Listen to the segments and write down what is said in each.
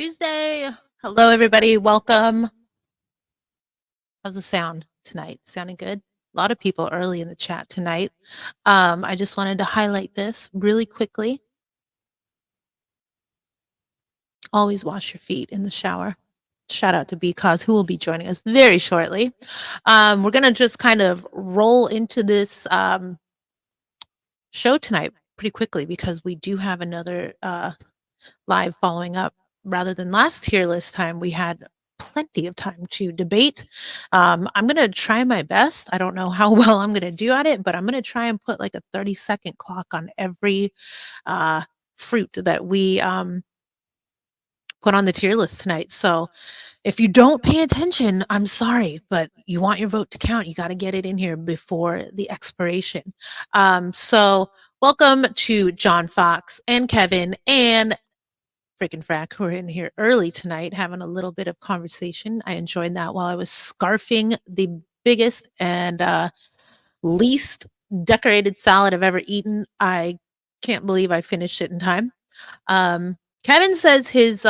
Tuesday. Hello, everybody. Welcome. How's the sound tonight? Sounding good? A lot of people early in the chat tonight. I just wanted to highlight this really quickly. Always wash your feet in the shower. Shout out to BKOZ, who will be joining us very shortly. We're going to just kind of roll into this show tonight pretty quickly because we do have another live following up. Rather than last tier list time, we had plenty of time to debate. I'm going to try my best. I don't know how well I'm going to do at it, but I'm going to try and put like a 30-second clock on every fruit that we put on the tier list tonight. So if you don't pay attention, I'm sorry, but you want your vote to count. You got to get it in here before the expiration. So welcome to John Fox and Kevin and freaking frack who are in here early tonight having a little bit of conversation. I enjoyed that while I was scarfing the biggest and least decorated salad I've ever eaten. I can't believe I finished it in time. Kevin says his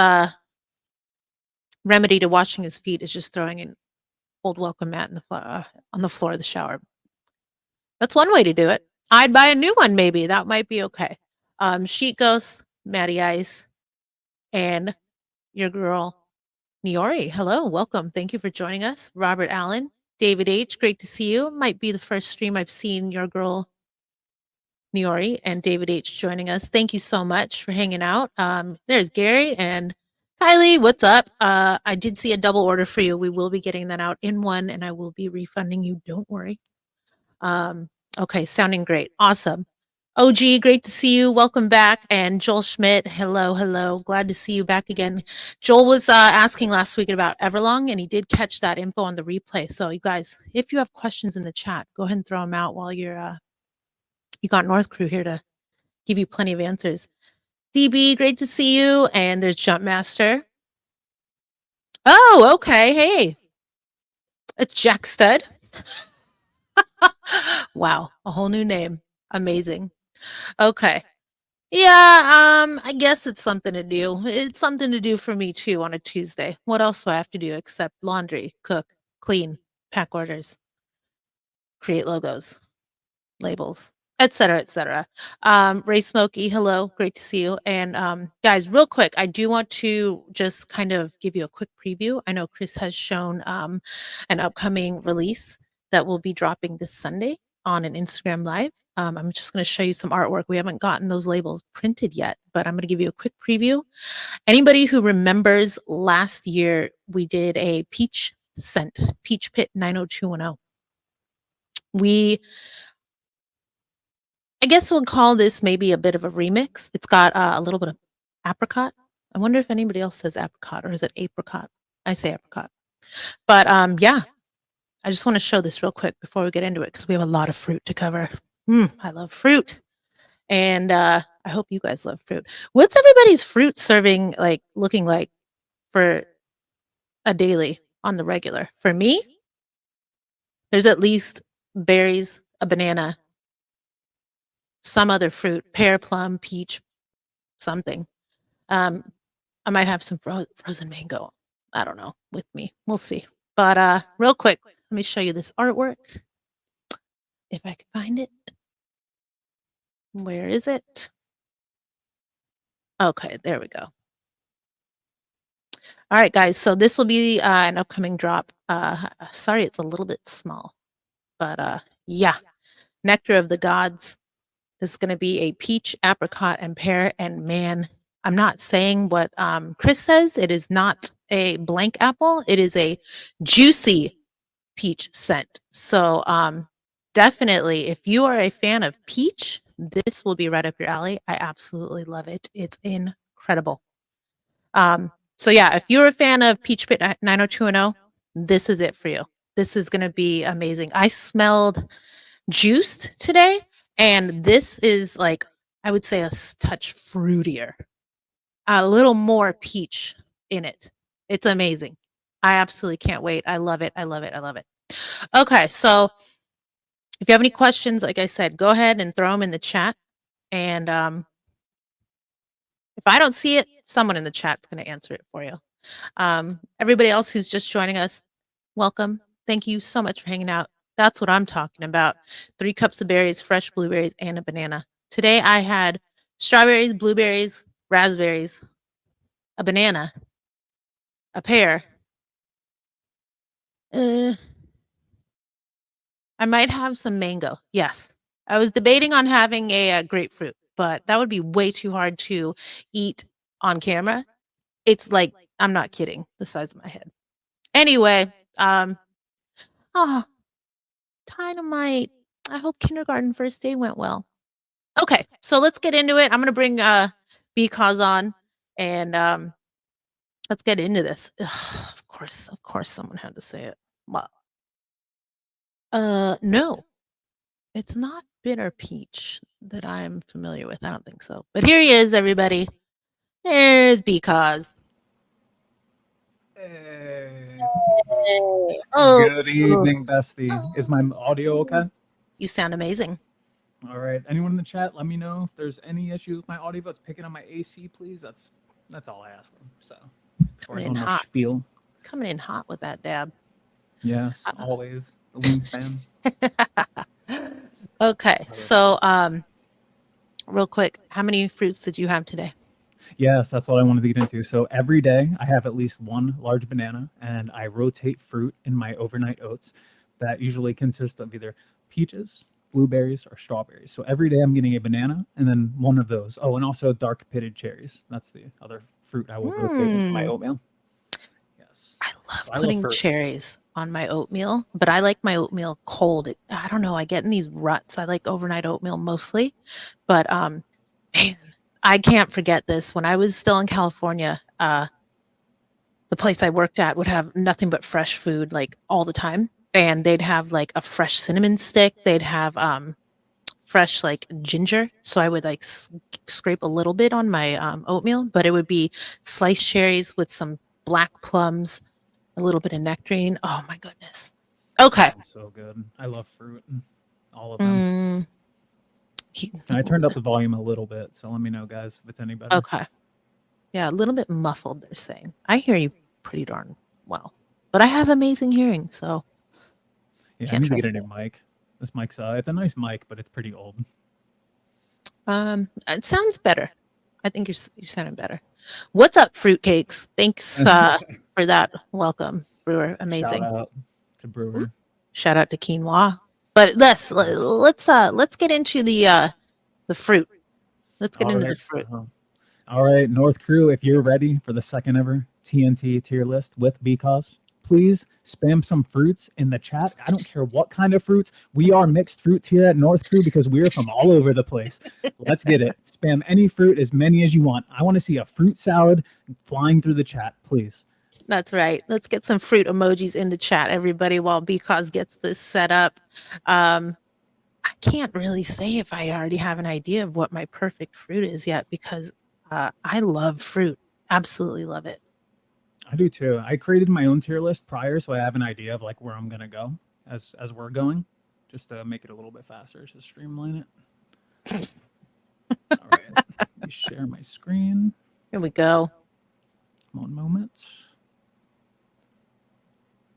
remedy to washing his feet is just throwing an old welcome mat on the floor of the shower. That's one way to do it. I'd buy a new one maybe. That might be okay. Sheet Ghost, Matty Ice, and your girl, Niori. Hello, welcome. Thank you for joining us. Robert Allen, David H., great to see you. Might be the first stream I've seen your girl, Niori, and David H. joining us. Thank you so much for hanging out. There's Gary and Kylie. What's up? I did see a double order for you. We will be getting that out in one, and I will be refunding you. Don't worry. Okay, sounding great. Awesome. OG, great to see you. Welcome back. And Joel Schmidt, hello, hello. Glad to see you back again. Joel was asking last week about Everlong, and he did catch that info on the replay. So you guys, if you have questions in the chat, go ahead and throw them out while you're, you got North Crew here to give you plenty of answers. DB, great to see you. And there's Jumpmaster. Oh, okay. Hey, it's Jack Stud. Wow, a whole new name. Amazing. Okay. Yeah, I guess it's something to do. It's something to do for me too on a Tuesday. What else do I have to do except laundry, cook, clean, pack orders, create logos, labels, etc., etc. Ray Smokey, hello, great to see you. And guys, real quick, I do want to just kind of give you a quick preview. I know Chris has shown an upcoming release that will be dropping this Sunday on an Instagram Live. I'm just going to show you some artwork. We haven't gotten those labels printed yet, but I'm going to give you a quick preview. Anybody who remembers last year, we did a peach scent, Peach Pit 90210. I guess we'll call this maybe a bit of a remix. It's got a little bit of apricot. I wonder if anybody else says apricot or is it apricot? I say apricot. But yeah, I just want to show this real quick before we get into it because we have a lot of fruit to cover. I love fruit. And I hope you guys love fruit. What's everybody's fruit serving looking like for a daily on the regular? For me, there's at least berries, a banana, some other fruit, pear, plum, peach, something. I might have some frozen mango. I don't know, with me. We'll see. But real quick, let me show you this artwork. If I can find it. Where is it? Okay, there we go. All right, guys, so this will be an upcoming drop. Sorry, it's a little bit small. But yeah, Nectar of the Gods. This is going to be a peach, apricot, and pear. And man, I'm not saying what Chris says. It is not a blank apple. It is a juicy peach scent. So definitely, if you are a fan of peach, this will be right up your alley. I absolutely love it. It's incredible. So yeah, if you're a fan of Peach Pit 90210, this is it for you. This is going to be amazing. I smelled juiced today, and this is like, I would say a touch fruitier, a little more peach in it. It's amazing. I absolutely can't wait. I love it. I love it. I love it. Okay, so if you have any questions, like I said, go ahead and throw them in the chat. And if I don't see it, someone in the chat's going to answer it for you. Everybody else who's just joining us, welcome. Thank you so much for hanging out. That's what I'm talking about. 3 cups of berries, fresh blueberries, and a banana. Today I had strawberries, blueberries, raspberries, a banana, a pear. I might have some mango. Yes. I was debating on having a grapefruit, but that would be way too hard to eat on camera. It's like, I'm not kidding, the size of my head. Anyway, oh, Dynamite. I hope kindergarten first day went well. Okay, so let's get into it. I'm gonna bring BKOZ on, and let's get into this. Ugh, of course, someone had to say it. Well, no, it's not bitter peach that I'm familiar with. I don't think so. But here he is, everybody. There's BKOZ. Hey. Oh, Good evening, bestie. Is my audio okay? You sound amazing. All right. Anyone in the chat, let me know if there's any issues with my audio. If it's picking up my AC, please. That's all I ask for. So, Coming in hot. Spiel. Coming in hot with that dab. Yes, always. The wing fan. Okay, so real quick, how many fruits did you have today? Yes, that's what I wanted to get into. So every day I have at least one large banana, and I rotate fruit in my overnight oats that usually consist of either peaches, blueberries, or strawberries. So every day I'm getting a banana and then one of those. Oh, and also dark pitted cherries. That's the other fruit I will rotate into my oatmeal. Yes. I love putting cherries on my oatmeal, but I like my oatmeal cold. I don't know, I get in these ruts. I like overnight oatmeal mostly, but man, I can't forget this. When I was still in California, the place I worked at would have nothing but fresh food like all the time. And they'd have like a fresh cinnamon stick. They'd have fresh like ginger. So I would like scrape a little bit on my oatmeal, but it would be sliced cherries with some black plums, a little bit of nectarine. Oh my goodness. Okay. That's so good. I love fruit. All of them. I turned up the volume a little bit, so let me know, guys, if it's any better. Okay. Yeah, a little bit muffled, they're saying. I hear you pretty darn well, but I have amazing hearing, so. Yeah, I need to get a new mic. This mic's it's a nice mic, but it's pretty old. It sounds better. I think you're sounding better. What's up, fruitcakes? Thanks for that. Welcome, Brewer. Amazing. Shout out to Brewer. Shout out to quinoa. But let's get into the fruit. Let's get into the fruit. All right, North Crew, if you're ready for the second ever TNT tier list with BKOZ, please spam some fruits in the chat. I don't care what kind of fruits. We are mixed fruits here at North Crew because we're from all over the place. Let's get it. Spam any fruit, as many as you want. I want to see a fruit salad flying through the chat, please. That's right. Let's get some fruit emojis in the chat, everybody, while BKOZ gets this set up. I can't really say if I already have an idea of what my perfect fruit is yet because I love fruit. Absolutely love it. I do too. I created my own tier list prior, so I have an idea of like where I'm gonna go as we're going, just to make it a little bit faster, just streamline it. All right, let me share my screen. Here we go. 1 moment.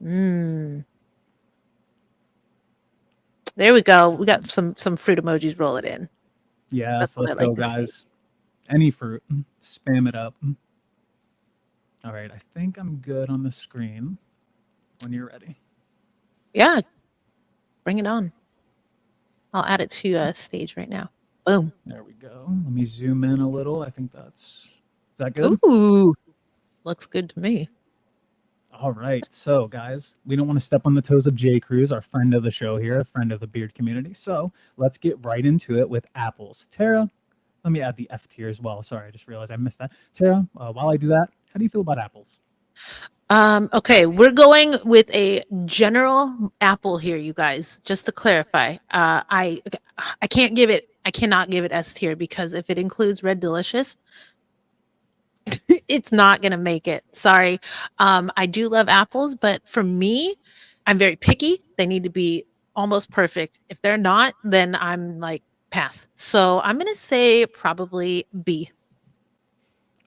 There we go. We got some fruit emojis. Roll it in. Yeah, so let's go, guys. Any fruit, spam it up. All right, I think I'm good on the screen when you're ready. Yeah, bring it on. I'll add it to stage right now. Boom. There we go. Let me zoom in a little. I think is that good? Ooh, looks good to me. All right, so guys, we don't want to step on the toes of J. Cruz, our friend of the show here, a friend of the beard community. So let's get right into it with apples. Tera, let me add the F tier as well. Sorry, I just realized I missed that. Tera, while I do that, how do you feel about apples? Okay, we're going with a general apple here, you guys. Just to clarify, I cannot give it S tier because if it includes Red Delicious, it's not gonna make it. Sorry. I do love apples, but for me, I'm very picky. They need to be almost perfect. If they're not, then I'm like pass. So I'm gonna say probably B.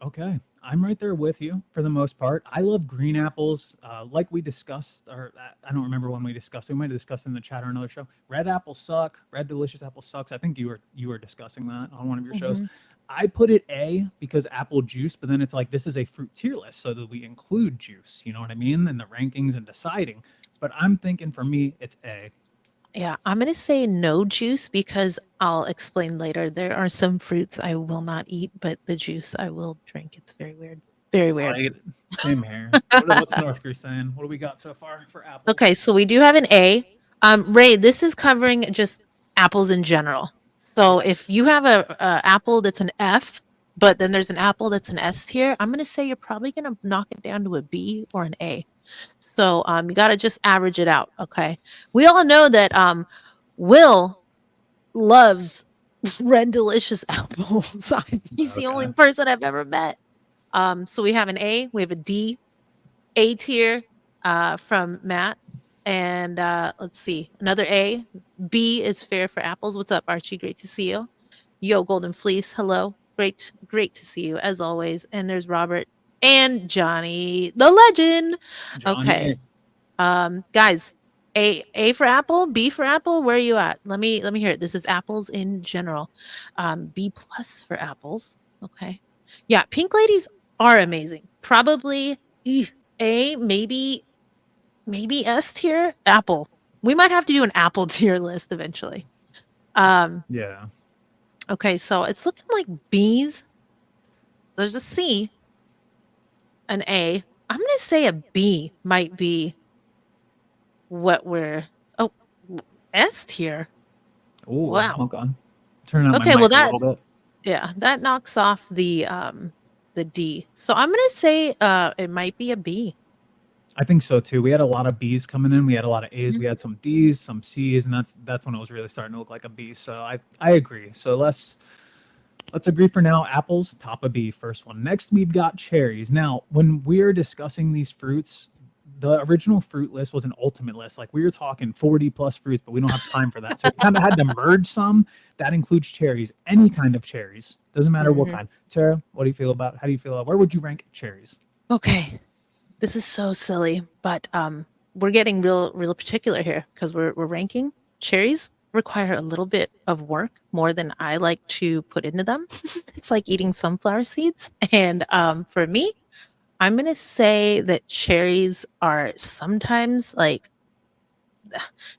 Okay. I'm right there with you for the most part. I love green apples, like we discussed, or I don't remember when we discussed it. We might have discussed it in the chat or another show. Red apples suck. Red delicious apple sucks. I think you were discussing that on one of your shows. Hmm. I put it A because apple juice, but then it's like this is a fruit tier list, so that we include juice. You know what I mean? In the rankings and deciding. But I'm thinking for me, it's A. Yeah, I'm going to say no juice because I'll explain later. There are some fruits I will not eat, but the juice I will drink. It's very weird. Very weird. Right. Same here. What's North Korea saying? What do we got so far for apples? Okay, so we do have an A. Ray, this is covering just apples in general. So if you have a apple that's an F, but then there's an apple that's an S tier, I'm going to say you're probably going to knock it down to a B or an A. So you got to just average it out. Okay. We all know that Will loves red delicious apples. He's the only Okay. person I've ever met. So we have an A, we have a D, A tier from Matt, and let's see, another A. B is fair for apples. What's up, Archie? Great to see you. Yo, Golden Fleece. Hello. Great to see you as always. And there's Robert and Johnny, the legend. Johnny Okay. A. Guys, A for apple, B for apple. Where are you at? Let me hear it. This is apples in general. B plus for apples. Okay. Yeah, pink ladies are amazing. Probably A, maybe S tier, apple. We might have to do an apple tier list eventually. Yeah. Okay, so it's looking like B's. There's a C, an A. I'm gonna say a B might be what we're S tier. Oh, Wow. okay. Turn on Okay, my well mic a little bit. yeah, that knocks off the D. So I'm gonna say it might be a B. I think so too. We had a lot of B's coming in. We had a lot of A's. Mhm. We had some D's, some C's, and that's when it was really starting to look like a B. So I agree. So let's agree for now. Apples, top of B, first one. Next, we've got cherries. Now, when we're discussing these fruits, the original fruit list was an ultimate list. Like we were talking 40 plus fruits, but we don't have time for that. So we kind of had to merge some. That includes cherries, any kind of cherries. Doesn't matter what kind. Tara, what do you feel about? How do you feel about? Where would you rank cherries? Okay. This is so silly, but we're getting real particular here because we're ranking. Cherries require a little bit of work more than I like to put into them. It's like eating sunflower seeds. And for me, I'm gonna say that cherries are sometimes like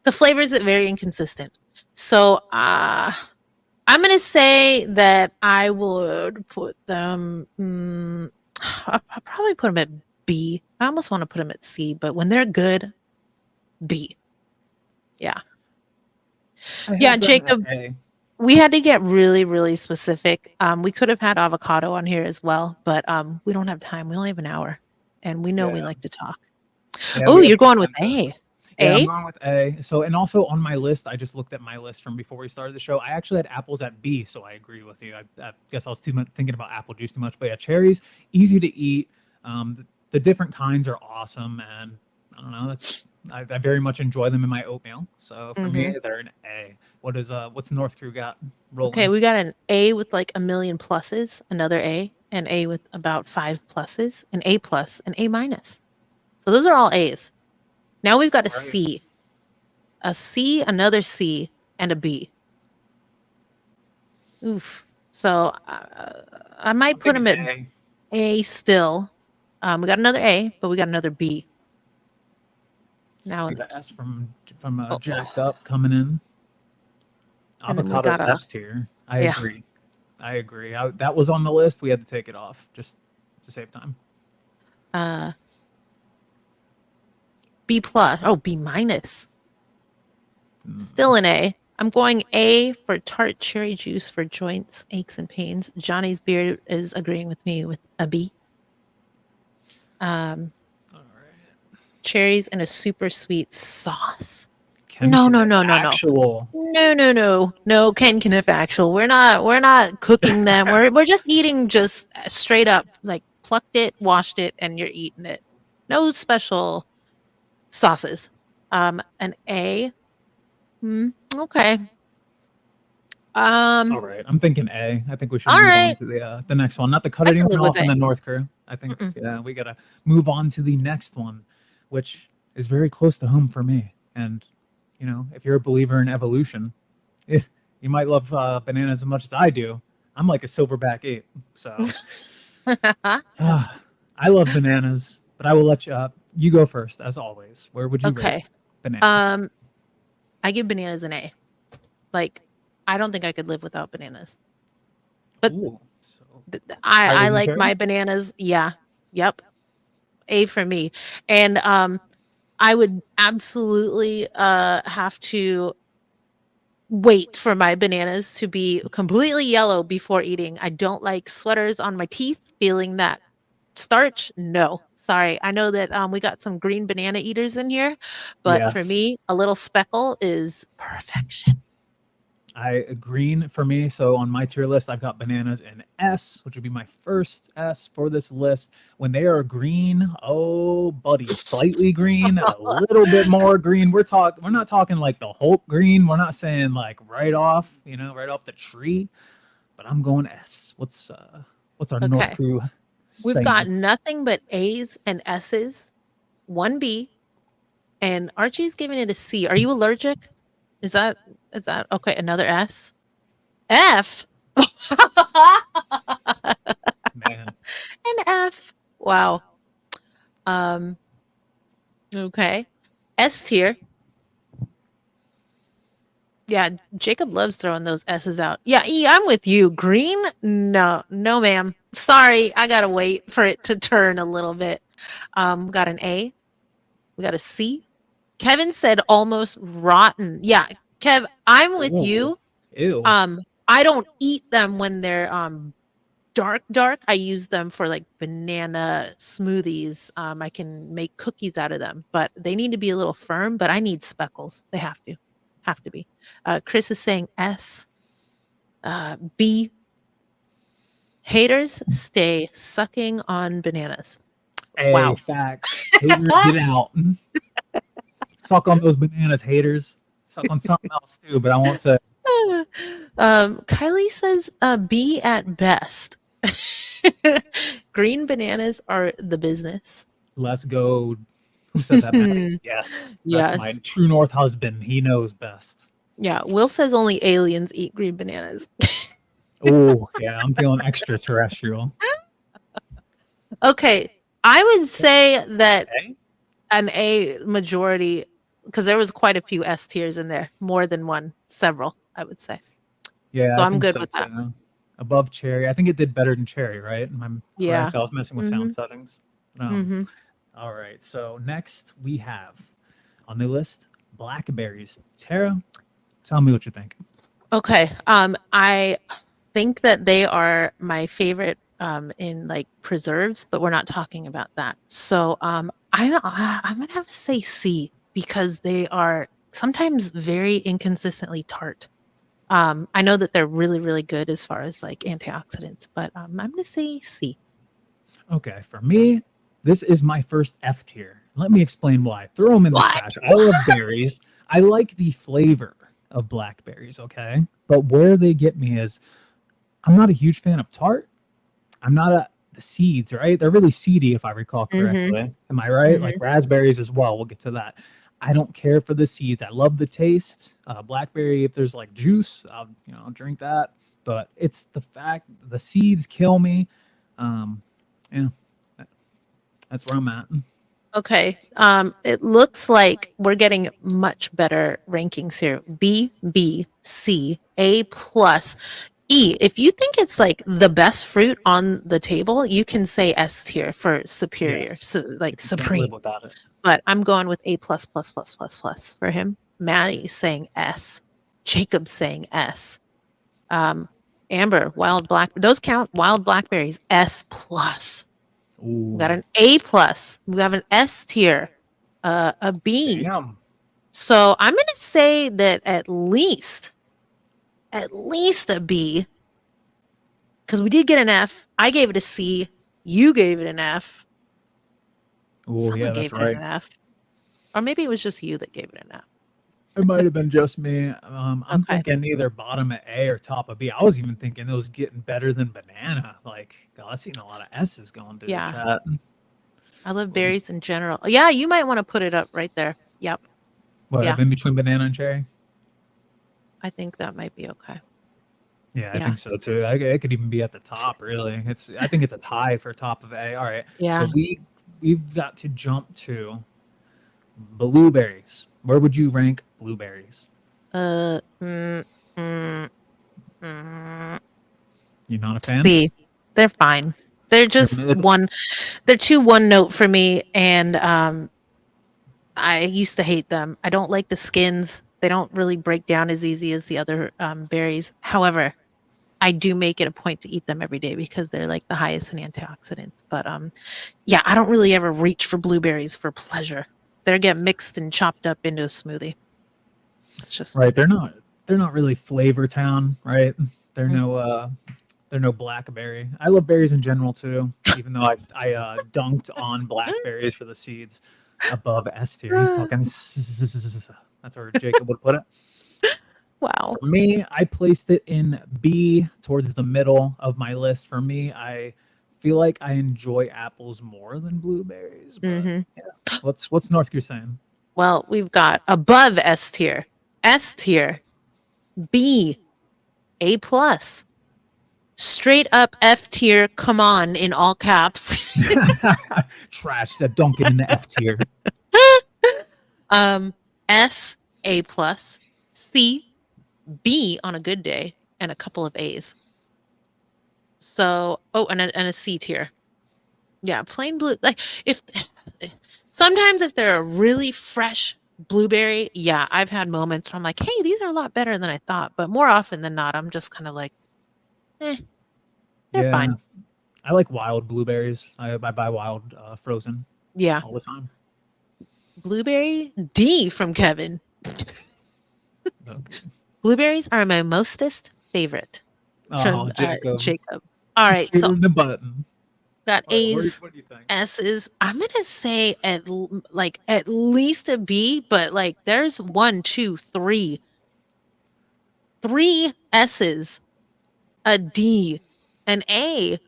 the flavors are very inconsistent. So I'm gonna say that I would put them. I'll probably put them at B. I almost want to put them at C, but when they're good, B. Yeah. Yeah, Jacob, we had to get really specific. We could have had avocado on here as well, but we don't have time. We only have an hour, and we know we like to talk. Yeah, Oh, we have you're going with 10 A. Yeah, I'm A? going with A. So, and also on my list, I just looked at my list from before we started the show. I actually had apples at B, so I agree with you. I guess I was too much thinking about apple juice too much. But yeah, cherries, easy to eat. The different kinds are awesome, and I don't know. I very much enjoy them in my oatmeal. So for me, they're an A. What's North Crew got rolling? Okay, we got an A with like a million pluses, another A, an A with about 5 pluses, an A plus, an A minus. So those are all A's. Now we've got a C, another C, and a B. Oof. So I might put him at A still. We got another A, but we got another B. Now We got S from Jacked Up coming in. And then we Avocado's got a- S tier. I agree. That was on the list. We had to take it off just to save time. B plus. Oh, B minus. Still an A. I'm going A for tart cherry juice for joints, aches, and pains. Johnny's beard is agreeing with me with a B. All right. Cherries and a super sweet sauce. Ken No. Actual. No, Ken Kniff actual. We're not cooking them. We're just eating just straight up, like plucked it, washed it, and you're eating it. No special sauces. An A. Okay. All right. I'm thinking A. I think we should All move right. on to the next one. Not to cut I can anyone live with off in A. the North Crew. I think Mm-mm. we gotta move on to the next one, which is very close to home for me. And if you're a believer in evolution, eh, you might love bananas as much as I do. I'm like a silverback ape, so I love bananas. But I will let you go first, as always. Where would you rate Okay. bananas? Um, I give bananas an A. Like, I don't think I could live without bananas. But Ooh, so I higher than like cherry? my bananas. Yeah. Yep. A for me. And I would absolutely have to wait for my bananas to be completely yellow before eating. I don't like sweaters on my teeth, feeling that starch. No, sorry. I know that we got some green banana eaters in here, but for Yes. me, a little speckle is perfection. Green for me. So on my tier list, I've got bananas in S, which would be my first S for this list. When they are green, oh buddy, slightly green, a little bit more green. We're not talking like the Hulk green. We're not saying like right off the tree. But I'm going S. What's our North Okay. Crew We've got saying? nothing but A's and S's, one B, and Archie's giving it a C. Are you allergic? Is that okay? Another S? F? Man, An F. Wow. Um, okay. S tier. Yeah, Jacob loves throwing those S's out. Yeah, E, I'm with you. Green? No, no, ma'am. Sorry, I gotta wait for it to turn a little bit. We got an A. We got a C. Kevin said almost rotten. Yeah, Kev, I'm with ooh, you. ew. I don't eat them when they're dark. I use them for like banana smoothies. I can make cookies out of them, but they need to be a little firm, but I need speckles. They have to be. Chris is saying S. B. Haters stay sucking on bananas. A Wow. facts. Haters get out. Suck on those bananas, haters. Suck on something else too, but I won't say. Kylie says B at best. Green bananas are the business. Let's go. Who said that, Maddie? Yes, that's my Yes. true north husband. He knows best. Yeah. Will says only aliens eat green bananas. Oh, yeah, I'm feeling extraterrestrial. Okay. I would say that Okay. an A majority, because there was quite a few S tiers in there, more than one, several, I would say. Yeah, So I I'm think good so with that. too. Above cherry. I think it did better than cherry, right? Am I Yeah. correct? I was messing with Mm-hmm. sound settings. Um, Mm-hmm. all right. So next we have on the list blackberries. Tara, tell me what you think. Okay. I think that they are my favorite in like preserves, but we're not talking about that. So I'm gonna have to say C because they are sometimes very inconsistently tart. I know that they're really, really good as far as like antioxidants, but I'm gonna say C. Okay, for me, this is my first F tier. Let me explain why. Throw them in the What? trash. I love berries. I like the flavor of blackberries, okay? But where they get me is I'm not a huge fan of tart. I'm not the seeds, right? They're really seedy if I recall Mm-hmm. correctly. Am I right? Like Mm-hmm. raspberries as well. We'll get to that. I don't care for the seeds. I love the taste. Blackberry, if there's like juice, I'll drink that. But it's the fact the seeds kill me. Um, yeah, that's where I'm at. Okay. It looks like we're getting much better rankings here. B, B, C, A plus, E. If you think it's like the best fruit on the table, you can say S tier for superior, Yes, so like if you can't live supreme. without it. But I'm going with A plus plus plus plus plus for him. Maddie's saying S. Jacob's saying S. Um, Amber, wild black. Those count. Wild blackberries S plus. We got Ooh, an A plus. We have an S tier, a B. damn. So I'm gonna say that at least a B, because we did get an F. I gave it a C. You gave it an F. Oh Someone yeah, that's gave it an right. F, or maybe it was just you that gave it an F. It might have been just me. I'm Okay. thinking either bottom of A or top of B. I was even thinking it was getting better than banana. Like, God, I've seen a lot of S's going through the Yeah. chat. I love berries in general. Yeah, you might want to put it up right there. Yep. What, Yeah. in between banana and cherry? I think that might be okay. Yeah, I Yeah. think so too. It could even be at the top. Really, I think it's a tie for top of A. All right, so Yeah. we've got to jump to blueberries. Where would you rank blueberries? Uh, mm, mm, mm. You're not a fan? See, they're fine. They're They're just mid. they're too one note for me. And I used to hate them. I don't like the skins. They don't really break down as easy as the other berries. However, I do make it a point to eat them every day because they're like the highest in antioxidants. But yeah, I don't really ever reach for blueberries for pleasure. They get mixed and chopped up into a smoothie. It's just Right, me. they're not really flavor town, right? They're Mm. they're no blackberry. I love berries in general too, even though I dunked on blackberries for the seeds above S tier. He's talking. That's where Jacob would put it. Wow. For me, I placed it in B towards the middle of my list. For me, I feel like I enjoy apples more than blueberries, but Hmm. yeah. What's North Gear saying? Well, we've got above S tier, B, A plus, straight up F tier. Come on, in all caps. Trash said don't get into F tier. um, S, A plus, C, B on a good day, and a couple of A's. So, oh, and a C tier. Yeah, plain blue. Like if sometimes if they're a really fresh blueberry, yeah, I've had moments where I'm like, hey, these are a lot better than I thought. But more often than not, I'm just kind of like, eh, they're Yeah, fine. I like wild blueberries. I buy wild frozen Yeah. all the time. Blueberry D from Kevin. Okay. Blueberries are my mostest favorite Oh, from Jacob, Jacob. All right, so hitting the button. got A's, What do you think? S's. I'm gonna say like at least a B, but like there's one, two, three S's, a D, an A,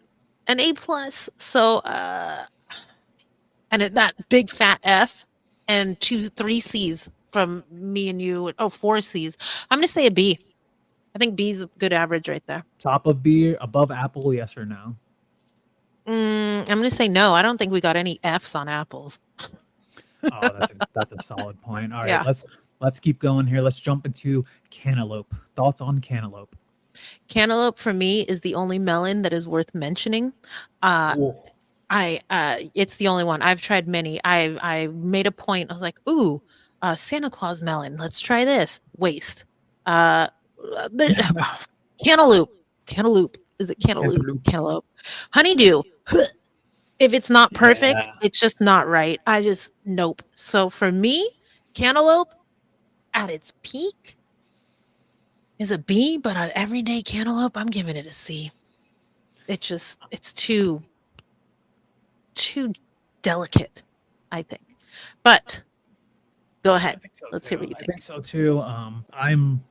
an A plus. So and that big fat F, and three C's from me and you. Oh, four C's. I'm gonna say a B. I think B's a good average right there. Top of B, above apple, yes or no? I'm gonna say no. I don't think we got any F's on apples. Oh, that's a solid point. All right, Yeah. let's keep going here. Let's jump into cantaloupe. Thoughts on cantaloupe? Cantaloupe for me is the only melon that is worth mentioning. Uh, Oh. it's the only one. I've tried many. I made a point. I was like, ooh, Santa Claus melon. Let's try this. Waste. Uh, there, cantaloupe. Cantaloupe. Is it cantaloupe? Cantaloupe. Cantaloupe. Honeydew. If it's not perfect, Yeah. it's just not right. I just nope. So for me, cantaloupe at its peak is a B, but on everyday cantaloupe, I'm giving it a C. It's too delicate, I think. But go I ahead. think so Let's hear too. what you I think. think so too. I'm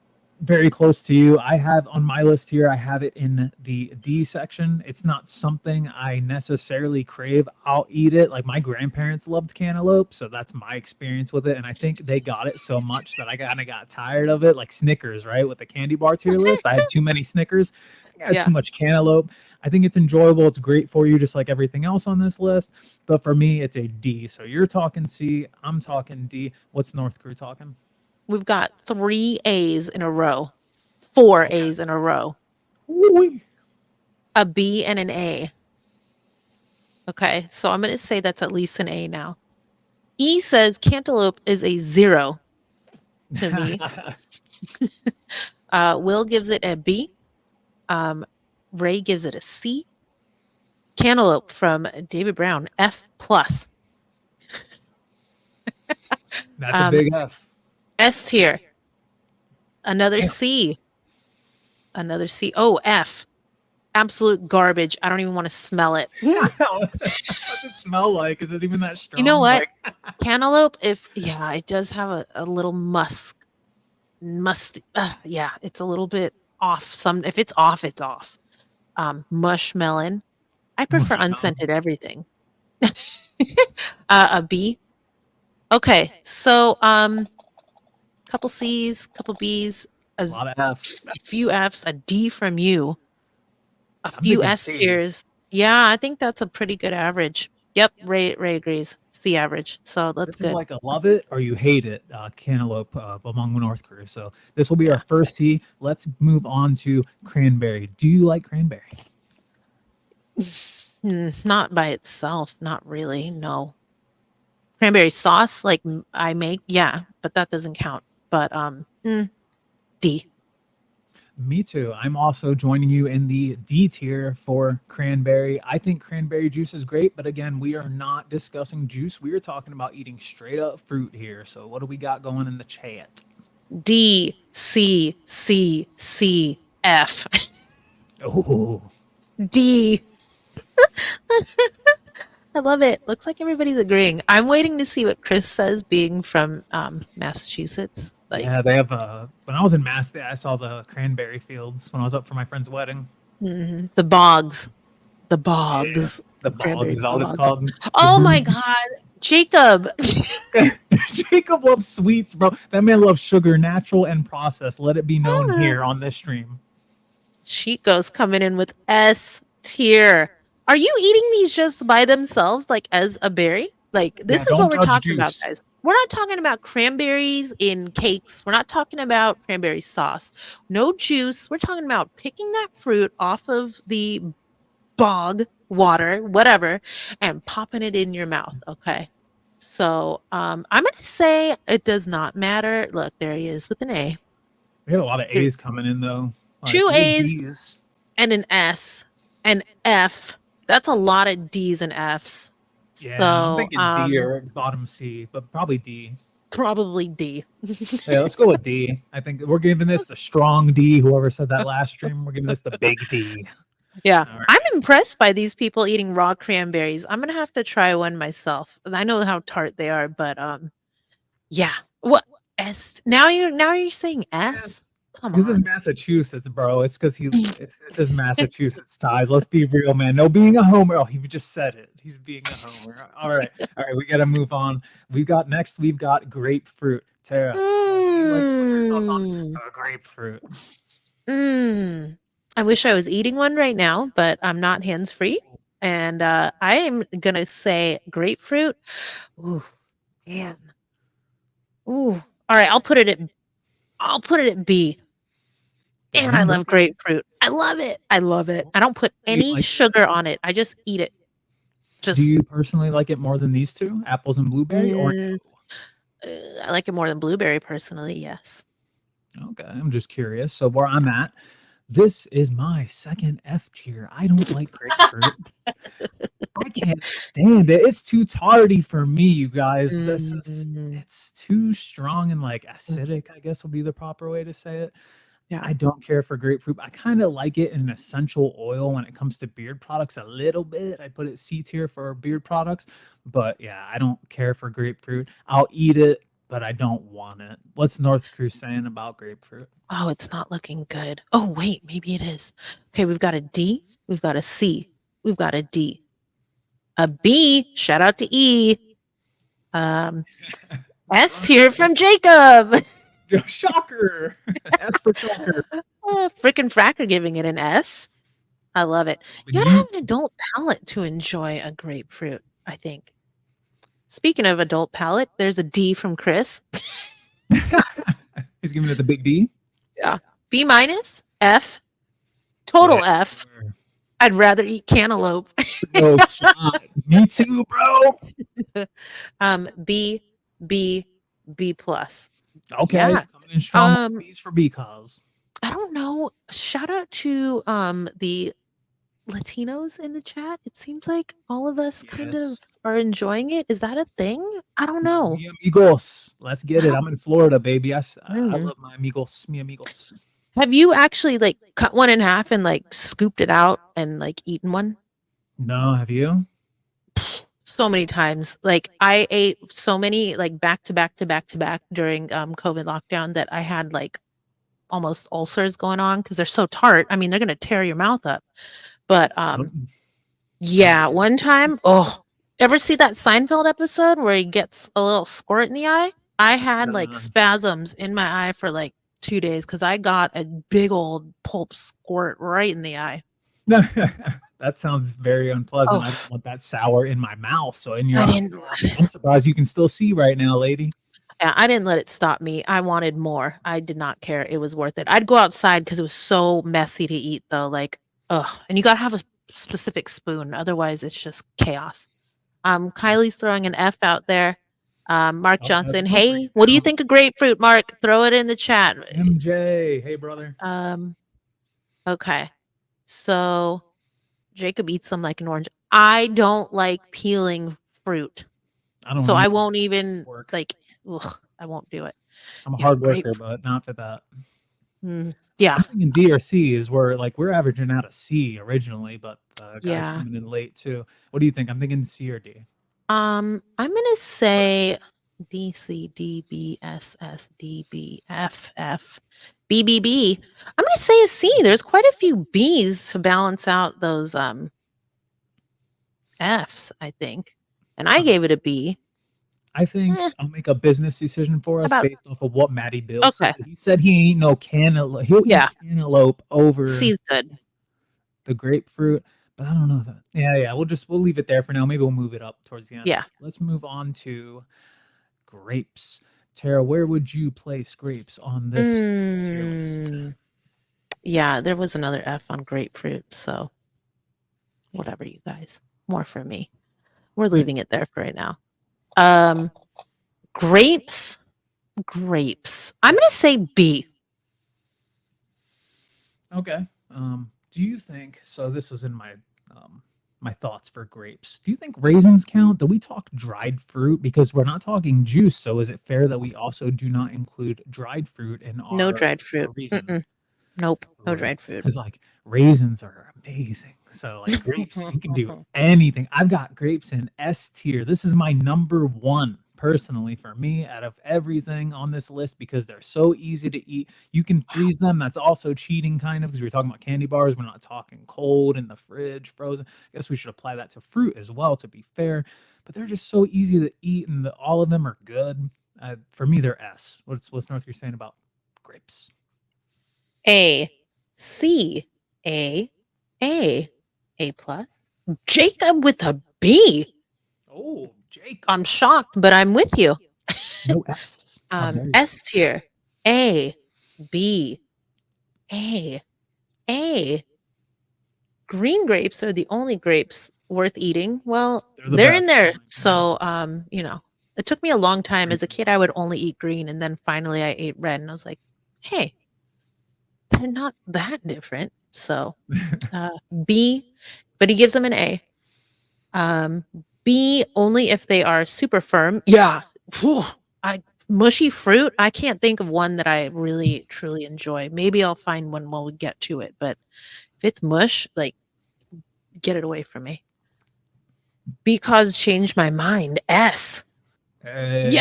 very close to you. I have on my list here, I have it in the D section. It's not something I necessarily crave. I'll eat it. Like my grandparents loved cantaloupe, so that's my experience with it. And I think they got it so much that I kind of got tired of it, like Snickers, right? With the candy bar tier list, I had too many Snickers. I had Yeah. too much cantaloupe. I think it's enjoyable. It's great for you, just like everything else on this list. But for me, it's a D. So you're talking C, I'm talking D. What's North Crew talking? We've got 3 A's in a row. 4 Okay. A's in a row. Ooh-wee. A B and an A. Okay. So I'm going to say that's at least an A now. E says cantaloupe is a 0 to me. Will gives it a B. Ray gives it a C. Cantaloupe from David Brown, F plus. That's a big F. S tier, another Damn. C, another C. Oh, F, absolute garbage. I don't even want to smell it. What's it smell like? Is it even that strong? You know what? Like, Cantaloupe, if yeah, it does have a little musk yeah, it's a little bit off. If it's off, it's off. Mushmelon. I prefer Mushmelon. unscented everything. A B. Okay, so couple C's, couple B's, A lot of F's. a few F's, a D from you, a I'm few thinking S C. tiers. Yeah, I think that's a pretty good average. Yep, Ray agrees. C average. So that's This is good. like a love it or you hate it cantaloupe among North Korea. So this will be our Yeah. first C. Let's move on to cranberry. Do you like cranberry? Not by itself, not really. No. Cranberry sauce, like I make, yeah, but that doesn't count. But D. Me too. I'm also joining you in the D tier for cranberry. I think cranberry juice is great, but again, we are not discussing juice. We are talking about eating straight up fruit here. So what do we got going in the chat? D C C C F. Oh, D. I love it. Looks like everybody's agreeing. I'm waiting to see what Chris says, being from Massachusetts. Like yeah, they have when I was in Mass, I saw the cranberry fields when I was up for my friend's wedding. the bogs, the Yeah, bogs, the cranberry bog is that what it's bogs. called? The Oh my boogs. God, Jacob. Jacob loves sweets, bro. That man loves sugar, natural and processed. Let it be known Ah. here on this stream. Chico's coming in with S tier. Are you eating these just by themselves, like as a berry? Like, Yeah, this is what don't we're judge talking about, juice. guys. We're not talking about cranberries in cakes. We're not talking about cranberry sauce. No juice. We're talking about picking that fruit off of the bog, water, whatever, and popping it in your mouth. Okay. So I'm gonna say it does not matter. Look, there he is with an A. We had a lot of There's A's coming in though. Like two we had A's D's. and an S, an F. That's a lot of D's and F's. Yeah, I'm So thinking D or bottom C, but probably D. probably D. Yeah, let's go with D. I think we're giving this the strong D. Whoever said that last stream, we're giving this the big D. Yeah. All right. I'm impressed by these people eating raw cranberries. I'm gonna have to try one myself. I know how tart they are, but yeah. What S now you're saying S? Yes. Come This is on. Massachusetts, bro. It's because it's his Massachusetts ties. Let's be real, man. No being a homer. Oh, he just said it. He's being a homer. All right. We got to move on. We've got grapefruit. Tara, what are your thoughts on Mm. grapefruit? I wish I was eating one right now, but I'm not hands free. And I am gonna say grapefruit. Ooh, man. Ooh. All right, I'll put it at B. Man, I Damn, love really? grapefruit. I love it. I love it. I don't put Do you any like? sugar on it. I just eat it. Do Just you personally like it more than these two, apples and blueberry, or mm, I like it more than blueberry personally. Yes. no? Okay, I'm just curious. So where I'm at, this is my second F tier. I don't like grapefruit. I can't stand it. It's too tardy for me, you guys. Mm, It's too strong and like acidic, I guess would be the proper way to say it. yeah. I don't care for grapefruit. I kind of like it in an essential oil when it comes to beard products a little bit. I put it C tier for beard products, but yeah, I don't care for grapefruit. I'll eat it, but I don't want it. What's North Crew saying about grapefruit? Oh, it's not looking good. Oh, wait, maybe it is. Okay, we've got a D, we've got a C, we've got a D, a B. Shout out to E. Um, S tier from Jacob. Shocker. S for shocker. Frickin' fracker giving it an S. I love it. The You gotta new have an adult palate to enjoy a grapefruit, I think. Speaking of adult palate, there's a D from Chris. He's giving it the big D. Yeah. B minus, F, total Yeah. F. I'd rather eat cantaloupe. No shot. Me too, bro. B, B, B plus. Okay, Yeah. coming in strong with B's for BKOZ. I don't know. Shout out to the Latinos in the chat. It seems like all of us kind of Yes. are enjoying it. Is that a thing? I don't Mi, know. mi amigos. Let's get I it. don't I'm in Florida, baby. I mm. love my amigos. Mi amigos. Have you actually like cut one in half and like scooped it out and like eaten one? No, have you? so many times. Like I ate so many like back to back to back to back during COVID lockdown that I had like almost ulcers going on because they're so tart. I mean, they're gonna tear your mouth up. But Yep. yeah, one time, oh, ever see that Seinfeld episode where he gets a little squirt in the eye? I had like Uh, spasms in my eye for like 2 days because I got a big old pulp squirt right in the eye. that sounds very unpleasant. I don't Oh, want that sour in my mouth. So in your I eye, didn't. I'm surprised you can still see right now, lady. Yeah, I didn't let it stop me. I wanted more. I did not care. It was worth it. I'd go outside because it was so messy to eat, though. Like, ugh. And you gotta have a specific spoon, otherwise it's just chaos. Kylie's throwing an F out there. Mark Oh, that's Johnson, gonna bring hey, it what do you down. think of grapefruit, Mark? Throw it in the chat. MJ, hey brother. Um, okay. So Jacob eats them like an orange. I don't like peeling fruit. I don't So I need won't even work. like ugh, I won't do it. I'm a Yeah, hard worker, grapefruit. but not for that. Yeah, I'm thinking D or C is where like we're averaging out a C originally, but guys yeah. coming in late too. What do you think? I'm thinking C or D. I'm gonna say D C D B S S D B F F B B B. I'm gonna say a C. There's quite a few B's to balance out those F's, I think. And I Okay. gave it a B. I think Eh, I'll make a business decision for how us about based off of what Matty Bill said. okay. He said he ain't no cantaloupe. He'll eat Yeah, cantaloupe over C's good. the grapefruit, but I don't know that. Yeah. We'll leave it there for now. Maybe we'll move it up towards the end. Yeah. Let's move on to grapes. Tara, where would you place grapes on this tier list? Mm, yeah, there was another F on grapefruit, so whatever you guys. More for me. We're leaving it there for right now. Um grapes. Grapes. I'm gonna say B. Okay. Do you think so? This was in my thoughts for grapes. Do you think raisins count? Do we talk dried fruit because we're not talking juice? So is it fair that we also do not include dried fruit in No our dried fruit. reasoning? Mm-mm. Nope. No dried fruit. Because like raisins are amazing. So like grapes, you can do anything. I've got grapes in S tier. This is my number one personally for me out of everything on this list because they're so easy to eat. You can freeze them. That's also cheating kind of because we are talking about candy bars. We're not talking cold in the fridge, frozen. I guess we should apply that to fruit as well to be fair. But they're just so easy to eat and all of them are good. For me, they're S. What's North you're saying about grapes? A. C. A. A. A plus. Jacob with a B. Oh, Jacob. I'm shocked, but I'm with you. No S. How dare you? S tier. A. B. A. A. Green grapes are the only grapes worth eating. Well, They're the they're in best. there. Yeah. So, it took me a long time. As a kid, I would only eat green, and then finally I ate red, and I was like, hey, they're not that different. So, B, but he gives them an A. B only if they are super firm. Yeah. Phew. Mushy fruit. I can't think of one that I really truly enjoy. Maybe I'll find one when we get to it. But if it's mush, like get it away from me. Because changed my mind. S. Yeah.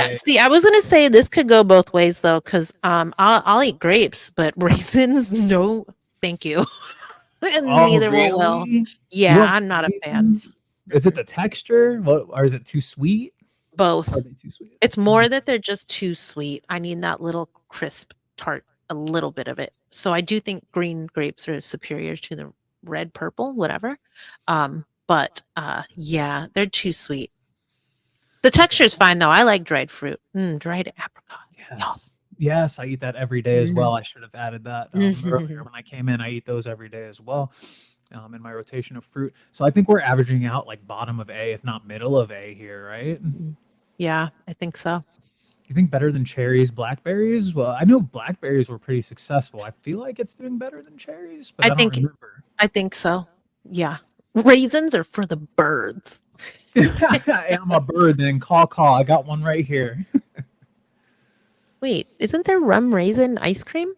Hey. See, I was gonna say this could go both ways though, because I'll eat grapes, but raisins, no, thank you. And Oh, neither will Will. really? You Yeah, want I'm not a fan. raisins? Is it the texture? What, or is it too sweet? Both. Are they too sweet? It's more that they're just too sweet. I need that little crisp tart, a little bit of it. So I do think green grapes are superior to the red, purple, whatever. Yeah, they're too sweet. The Okay. texture's fine though. I like dried fruit. Dried apricot. Yum. Yes, I eat that every day as well. I should have added that earlier Mhm. when I came in. I eat those every day as well in my rotation of fruit. So I think we're averaging out like bottom of A, if not middle of A here, right? Yeah, I think so. You think better than cherries, blackberries? Well, I know blackberries were pretty successful. I feel like it's doing better than cherries, but I I don't think remember. I think so. Yeah. Raisins are for the birds. I'm a bird then. Call. I got one right here. Wait, isn't there rum raisin ice cream?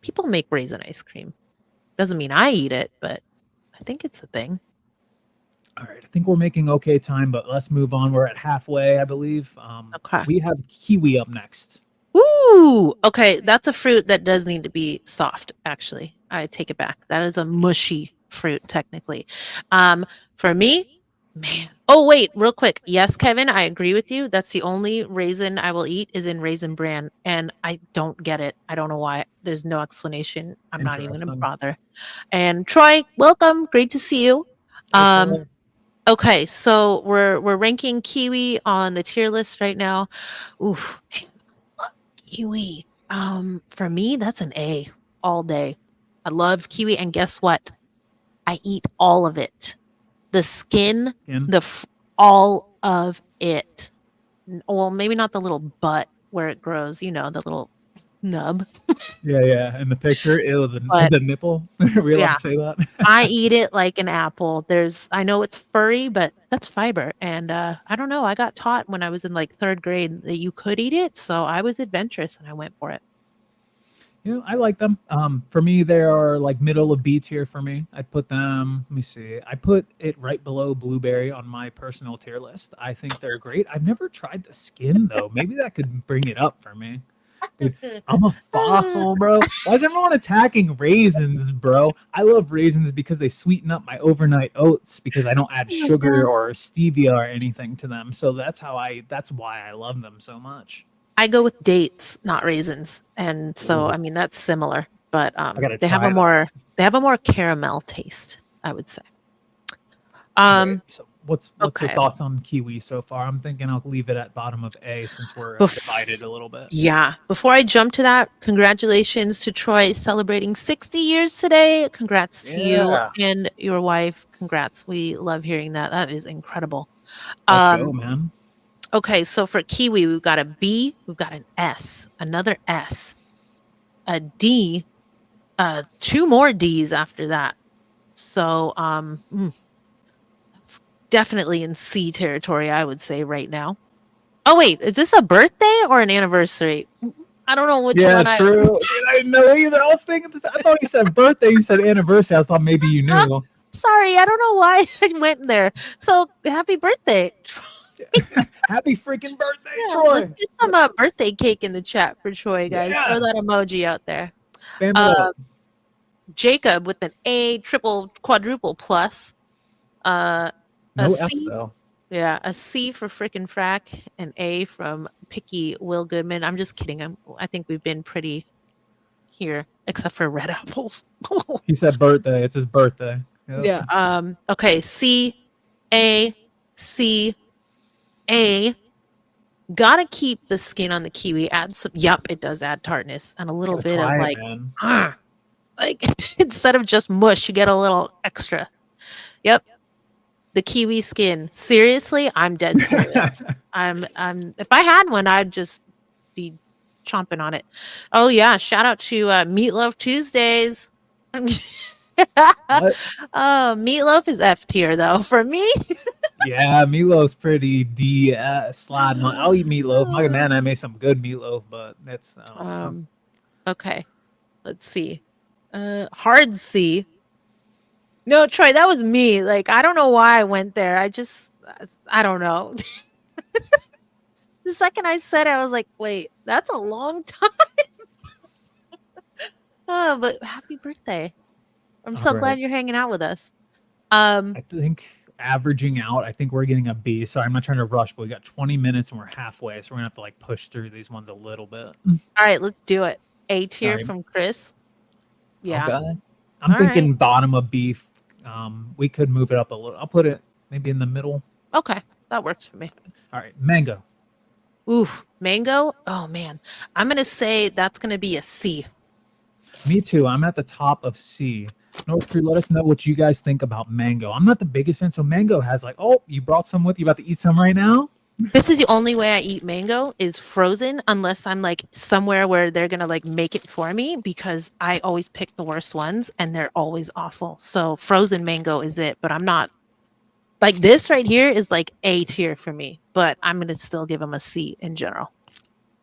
People make raisin ice cream. Doesn't mean I eat it, but I think it's a thing. All right, I think we're making okay time, but let's move on. We're at halfway, I believe. Okay. We have kiwi up next. Ooh, okay. That's a fruit that does need to be soft, actually. I take it back. That is a mushy fruit, technically. Um, for me, man. Oh, wait, real quick. Yes, Kevin, I agree with you. That's the only raisin I will eat is in Raisin Bran. And I don't get it. I don't know why. There's no explanation. I'm not even gonna Interesting. bother. And Troy, welcome. Great to see you. Hey, Um, Troy. okay, so we're ranking kiwi on the tier list right now. Oof, kiwi. For me, that's an A all day. I love kiwi, and guess what? I eat all of it. The skin, Skin. all of it. Well, maybe not the little butt where it grows, the little nub, Yeah. In the picture, ew, but the nipple. Are we allowed yeah, to say that? I eat it like an apple. I know it's furry, but that's fiber. And I don't know. I got taught when I was in like third grade that you could eat it. So I was adventurous and I went for it. Yeah, I like them. For me, they are like middle of B tier for me. I put them. Let me see. I put it right below blueberry on my personal tier list. I think they're great. I've never tried the skin though. Maybe that could bring it up for me. Dude, I'm a fossil, bro. Why is everyone attacking raisins, bro? I love raisins because they sweeten up my overnight oats because I don't add Oh my sugar God. or stevia or anything to them. So that's why I love them so much. I go with dates, not raisins. And so, Ooh, I mean, that's similar, but I gotta they have a try that. more caramel taste, I would say. All right. Um, So what's your okay. thoughts on kiwi so far? I'm thinking I'll leave it at bottom of A since we're divided Bef- a little bit. yeah. Before I jump to that, congratulations to Troy celebrating 60 years today. Congrats to you Yeah. and your wife. Congrats. We love hearing that. That is incredible. Let's go, Um, man. okay, so for kiwi, we've got a B, we've got an S, another S, a D, two more D's after that. So that's definitely in C territory, I would say right now. Oh wait, is this a birthday or an anniversary? I don't know which Yeah, one true. Dude, I didn't know either. I was thinking this. I thought you said birthday. You said anniversary. I thought maybe you knew. Sorry, I don't know why I went there. So happy birthday. Happy freaking birthday, Yeah, let's Troy. get some birthday cake in the chat for Troy, guys. Throw Yeah. that emoji out there. Spam it Uh, out. Jacob with an A, triple, quadruple plus. Uh, a No F C, though. yeah, a C for frickin' frack, an A from picky Will Goodman. I'm just kidding. I think we've been pretty here, except for red apples. He said birthday. It's his birthday. Yep. Yeah. Okay. C, A, C, A. Gotta keep the skin on the kiwi. Add some. Yup, it does add tartness and a little Gotta bit of try it, like, man. like instead of just mush, you get a little extra. Yep, the kiwi skin. Seriously, I'm dead serious. I'm. If I had one, I'd just be chomping on it. Oh yeah, shout out to Meatloaf Tuesdays. What? Meatloaf is F tier though for me. Yeah, meatloaf's pretty D slide. I'll eat meatloaf. My man, I made some good meatloaf, but that's I don't know. um, okay, let's see. Hard C. No, Troy, that was me. Like, I don't know why I went there. I don't know. The second I said it, I was like, wait, that's a long time. Oh, but happy birthday. I'm All so right. glad you're hanging out with us. Um, I think averaging out, I think we're getting a B. Sorry, I'm not trying to rush, but we got 20 minutes and we're halfway, so we're gonna have to like push through these ones a little bit. all right, let's do it. A All tier right. from Chris. Yeah. Okay. I'm All right. thinking bottom of beef. We could move it up a little. I'll put it maybe in the middle. Okay. That works for me. All right, mango. Oof. Mango. Oh man. I'm gonna say that's gonna be a C. Me too. I'm at the top of C. North Crew, let us know what you guys think about mango. I'm not the biggest fan, so mango has like, oh, you brought some with you, about to eat some right now? This is the only way I eat mango is frozen unless I'm like somewhere where they're gonna like make it for me because I always pick the worst ones and they're always awful. So frozen mango is it, but I'm not like this right here is like A tier for me, but I'm gonna still give them a C in general.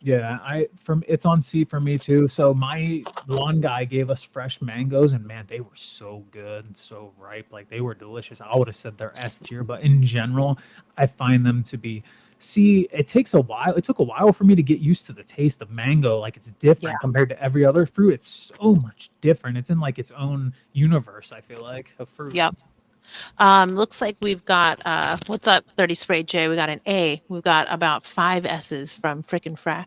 Yeah, it's on C for me too. So my lawn guy gave us fresh mangoes, and man, they were so good and so ripe. Like they were delicious. I would have said they're S tier, but in general, I find them to be C. It takes a while. It took a while for me to get used to the taste of mango. Like it's Yeah. different compared to every other fruit. It's so much different. It's in like its own universe, I feel like, of fruit. Yep. Looks like we've got what's up, 30 Spray J? We got an A. We've got about 5 S's from Frickin' Frack.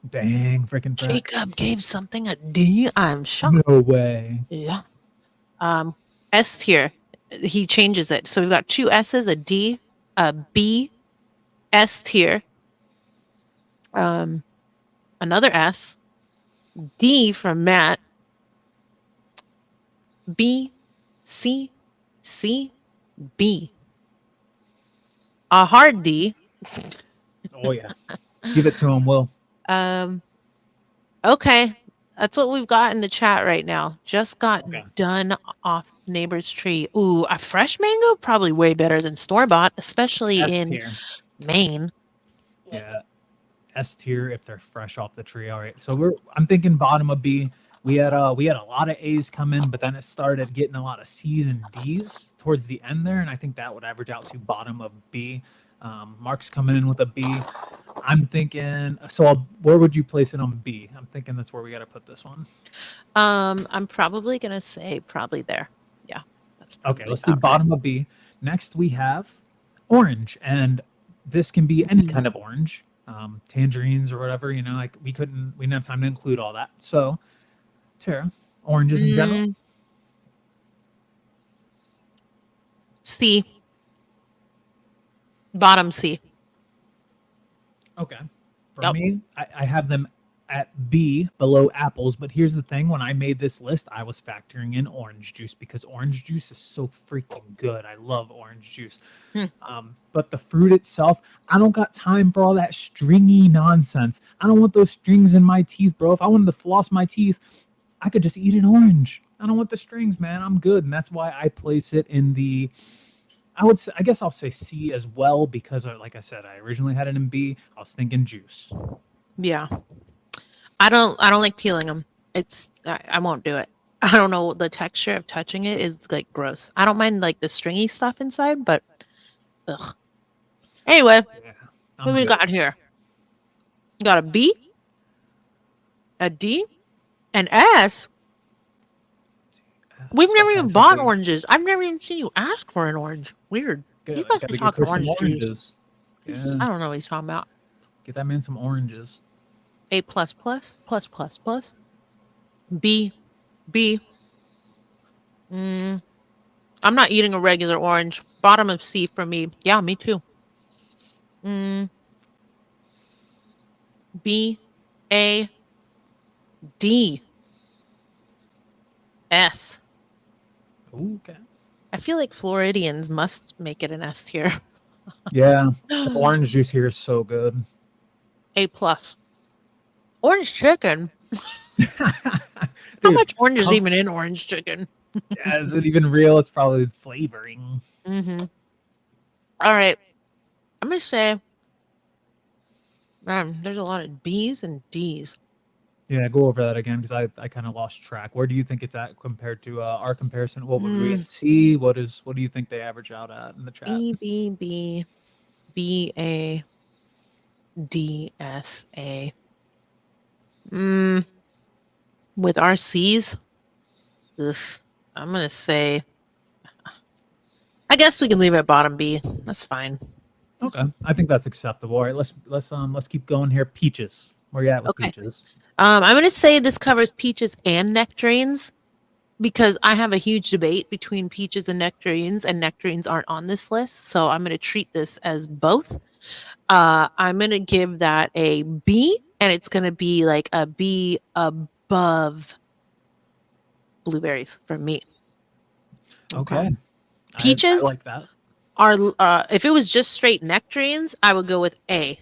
Dang, freaking frack. Jacob gave something a D. I'm shocked. No way. Yeah. Um, S tier. He changes it. So we've got 2 S's, a D, a B, S tier, another S, D from Matt, B, C, C, B. A hard D. Oh yeah. Give it to him, Will. Um, okay. That's what we've got in the chat right now. Just got Okay. done off neighbor's tree. Ooh, a fresh mango? Probably way better than store bought, especially S in tier. Maine. Yeah. S tier if they're fresh off the tree. All right. So I'm thinking bottom of B. We had a lot of A's come in, but then it started getting a lot of C's and D's towards the end there, and I think that would average out to bottom of B. Mark's coming in with a B. I'm thinking. Where would you place it on B? I'm thinking that's where we got to put this one. I'm probably gonna say probably there. Yeah, that's Okay, probably let's do about right. bottom of B. Next we have orange, and this can be any Mhm. kind of orange, tangerines or whatever. You know, like we didn't have time to include all that. So, Tara, oranges in general. Mm, C. Bottom C. Okay. For Yep. me, I have them at B below apples, but here's the thing: when I made this list, I was factoring in orange juice because orange juice is so freaking good. I love orange juice. Hmm. But the fruit itself, I don't got time for all that stringy nonsense. I don't want those strings in my teeth, bro. If I wanted to floss my teeth, I could just eat an orange. I don't want the strings, man. I'm good, and that's why I place it in the. I guess I'll say C as well because, like I said, I originally had it in B. I was thinking juice. Yeah. I don't like peeling them. I won't do it. I don't know, the texture of touching it is like gross. I don't mind like the stringy stuff inside, but ugh. Anyway, Yeah, what I'm we good. got here? We got a B, a D, an S. We've never even Okay, so bought oranges. I've never even seen you ask for an orange. Weird. He must be gotta get talking Chris some orange juice. oranges. Yeah, I don't know what he's talking about. get that man some oranges. A plus plus plus plus plus. B, B. Mm, I'm not eating a regular orange. Bottom of C for me. Yeah, me too. Mm, B, A, D, S. Ooh, okay. I feel like Floridians must make it an S tier. Yeah, the orange juice here is so good. A plus. Orange chicken. How Dude, much orange is come, even in orange chicken? yeah, is it even real? It's probably flavoring. Mm-hmm. All right. I'm gonna say, man, there's a lot of B's and D's. Yeah, go over that again because I kind of lost track. Where do you think it's at compared to our comparison? What would we Mm, at C? What do you think they average out at in the chat? B B B B A D S A. Mm, with our C's, ugh, I'm gonna say. I guess we can leave it at bottom B. That's fine. Okay, I think that's acceptable. All right, let's keep going here. Peaches, where you at with Okay. peaches? I'm gonna say this covers peaches and nectarines because I have a huge debate between peaches and nectarines aren't on this list. So I'm gonna treat this as both. I'm gonna give that a B, and it's gonna be like a B above blueberries for me. Okay, I Peaches like that. are if it was just straight nectarines, I would go with A.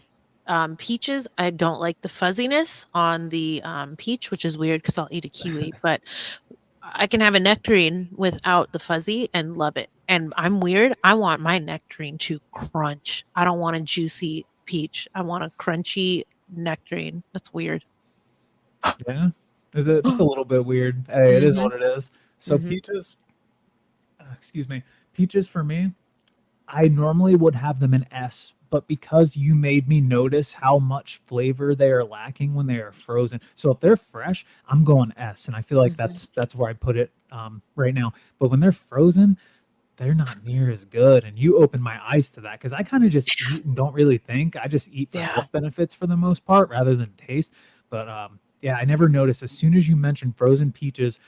Peaches, I don't like the fuzziness on the peach, which is weird because I'll eat a kiwi, but I can have a nectarine without the fuzzy and love it. And I'm weird. I want my nectarine to crunch. I don't want a juicy peach. I want a crunchy nectarine. That's weird. Yeah. Is it just a little bit weird? Hey, it is Mm-hmm. what it is. So Mm-hmm. peaches, excuse me, peaches for me, I normally would have them in S, but because you made me notice how much flavor they are lacking when they are frozen. So if they're fresh, I'm going S, and I feel like Mm-hmm. that's where I put it right now. But when they're frozen, they're not near as good. And you open my eyes to that because I kind of just eat and don't really think. I just eat for Yeah. health benefits for the most part rather than taste. But yeah, I never noticed as soon as you mentioned frozen peaches,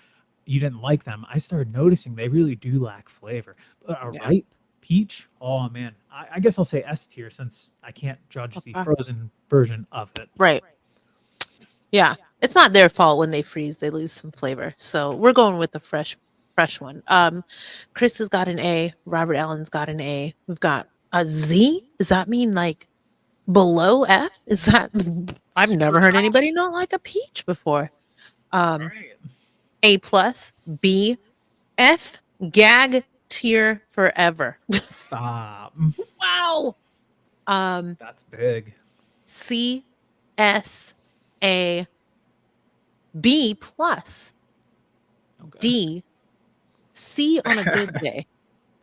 you didn't like them. I started noticing they really do lack flavor. But a Yeah. ripe peach, oh man, I guess I'll say S tier since I can't judge the Okay. frozen version of it. Right. Yeah. It's not their fault when they freeze, they lose some flavor. So we're going with the fresh one. Chris has got an A, Robert Allen's got an A. We've got a Z. Does that mean like below F? Is that I've Super never heard anybody trash. not like a peach before. Um Right. A plus, B, F, gag tier forever. Stop. Wow. Um That's big. C, S, A, B plus, Okay. D, C on a good day,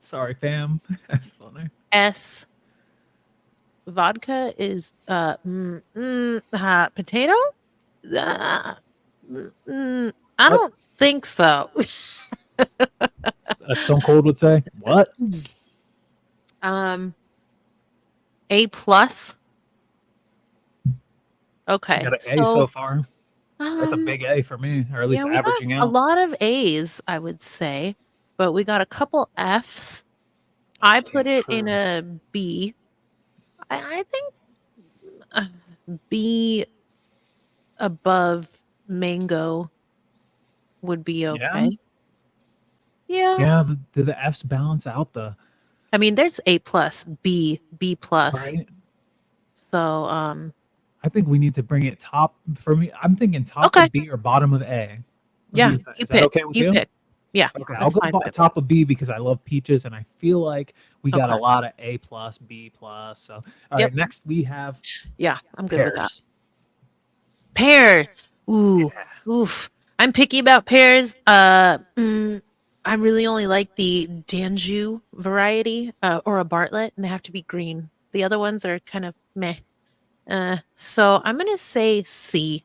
Sorry, fam. That's funny. S, vodka is potato. Uh, I What? don't think so. Stone Cold would say. What? um, A plus. We Okay, got an A so so far. That's a um, big A for me, or at yeah, least we got averaging a out. lot of A's, I would say, but we got a couple F's. I Okay, put it in true. a B. I think uh, B above mango would be Yeah. okay. Yeah. Yeah. Do the F's balance out the I mean, there's A plus, B, B plus. right? So, I think we need to bring it top for me. I'm thinking top okay. of B or bottom of A. What do Yeah, you think? you Is that pick. okay with You you? pick. Yeah, Okay, I'll that's go fine by me. top of B because I love peaches, and I feel like we got a Okay. lot of A plus, B plus. So, all right, Yep. next we have Yeah, I'm good with that. pears. Pear. Ooh. Yeah. Oof. I'm picky about pears. I really only like the Danjou variety, or a Bartlett, and they have to be green. The other ones are kind of meh. So I'm gonna say C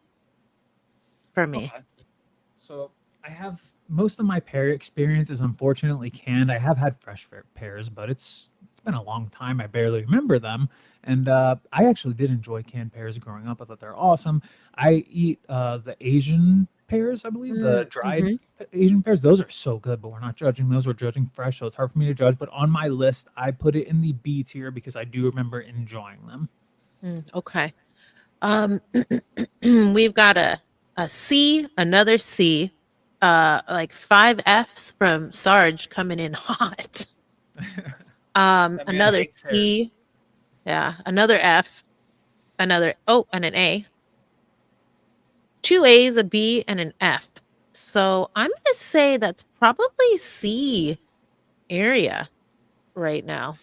for me. Okay. So I have most of my pear experience is unfortunately canned. I have had fresh pears, but it's been a long time. I barely remember them, and I actually did enjoy canned pears growing up. I thought they're awesome. I eat the Asian pears, I believe, the dried Mm-hmm. Asian pears. Those are so good, but we're not judging those. We're judging fresh, so it's hard for me to judge. But on my list, I put it in the B tier because I do remember enjoying them. Okay. Um, we've got a C, another C, like five Fs from Sarge coming in hot. That man Another hates pears. C, yeah, another F, another and an A. Two A's, a B, and an F. So I'm gonna say that's probably C area right now.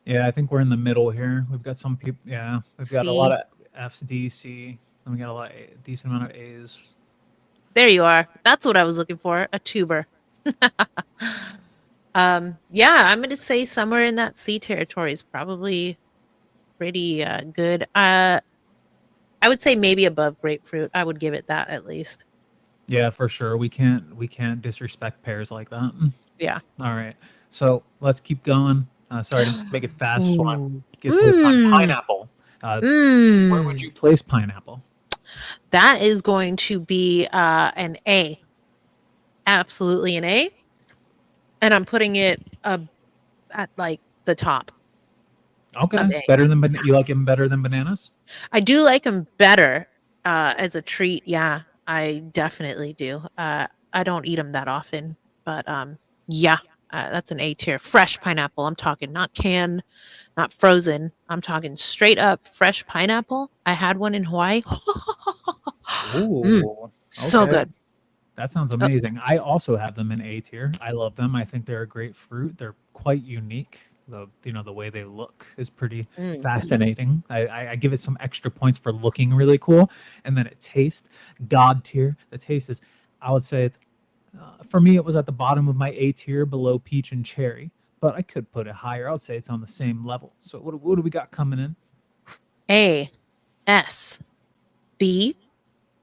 Yeah, I think we're in the middle here. We've got some people. Yeah, we've got a lot C. of F's, D, C, and we got decent amount of A's. There you are. That's what I was looking for. A tuber. Yeah, I'm gonna say somewhere in that C territory is probably pretty good. I would say maybe above grapefruit. I would give it that at least. Yeah, for sure. We can't disrespect pears like that. Yeah. All right, so let's keep going. Sorry to make it fast. Just want to Ooh. get to this one. Mm. Pineapple. Where would Mm. you place pineapple? That is going to be an A. Absolutely an A. And I'm putting it at like the top Okay, of it's A. better than you like them better than bananas. I do like them better as a treat. Yeah, I definitely do. I don't eat them that often, but yeah, that's an A tier. Fresh pineapple. I'm talking not canned, not frozen. I'm talking straight up fresh pineapple. I had one in Hawaii. Mm, Ooh, so okay. good. That sounds Uh, amazing. I also have them in A tier. I love them. I think they're a great fruit. They're quite unique. The way they look is pretty Mm. fascinating. I give it some extra points for looking really cool, and then it tastes god tier. The taste is, I would say it's for me it was at the bottom of my A tier, below peach and cherry, but I could put it higher. I would say it's on the same level. So what do we got coming in? A, S, B,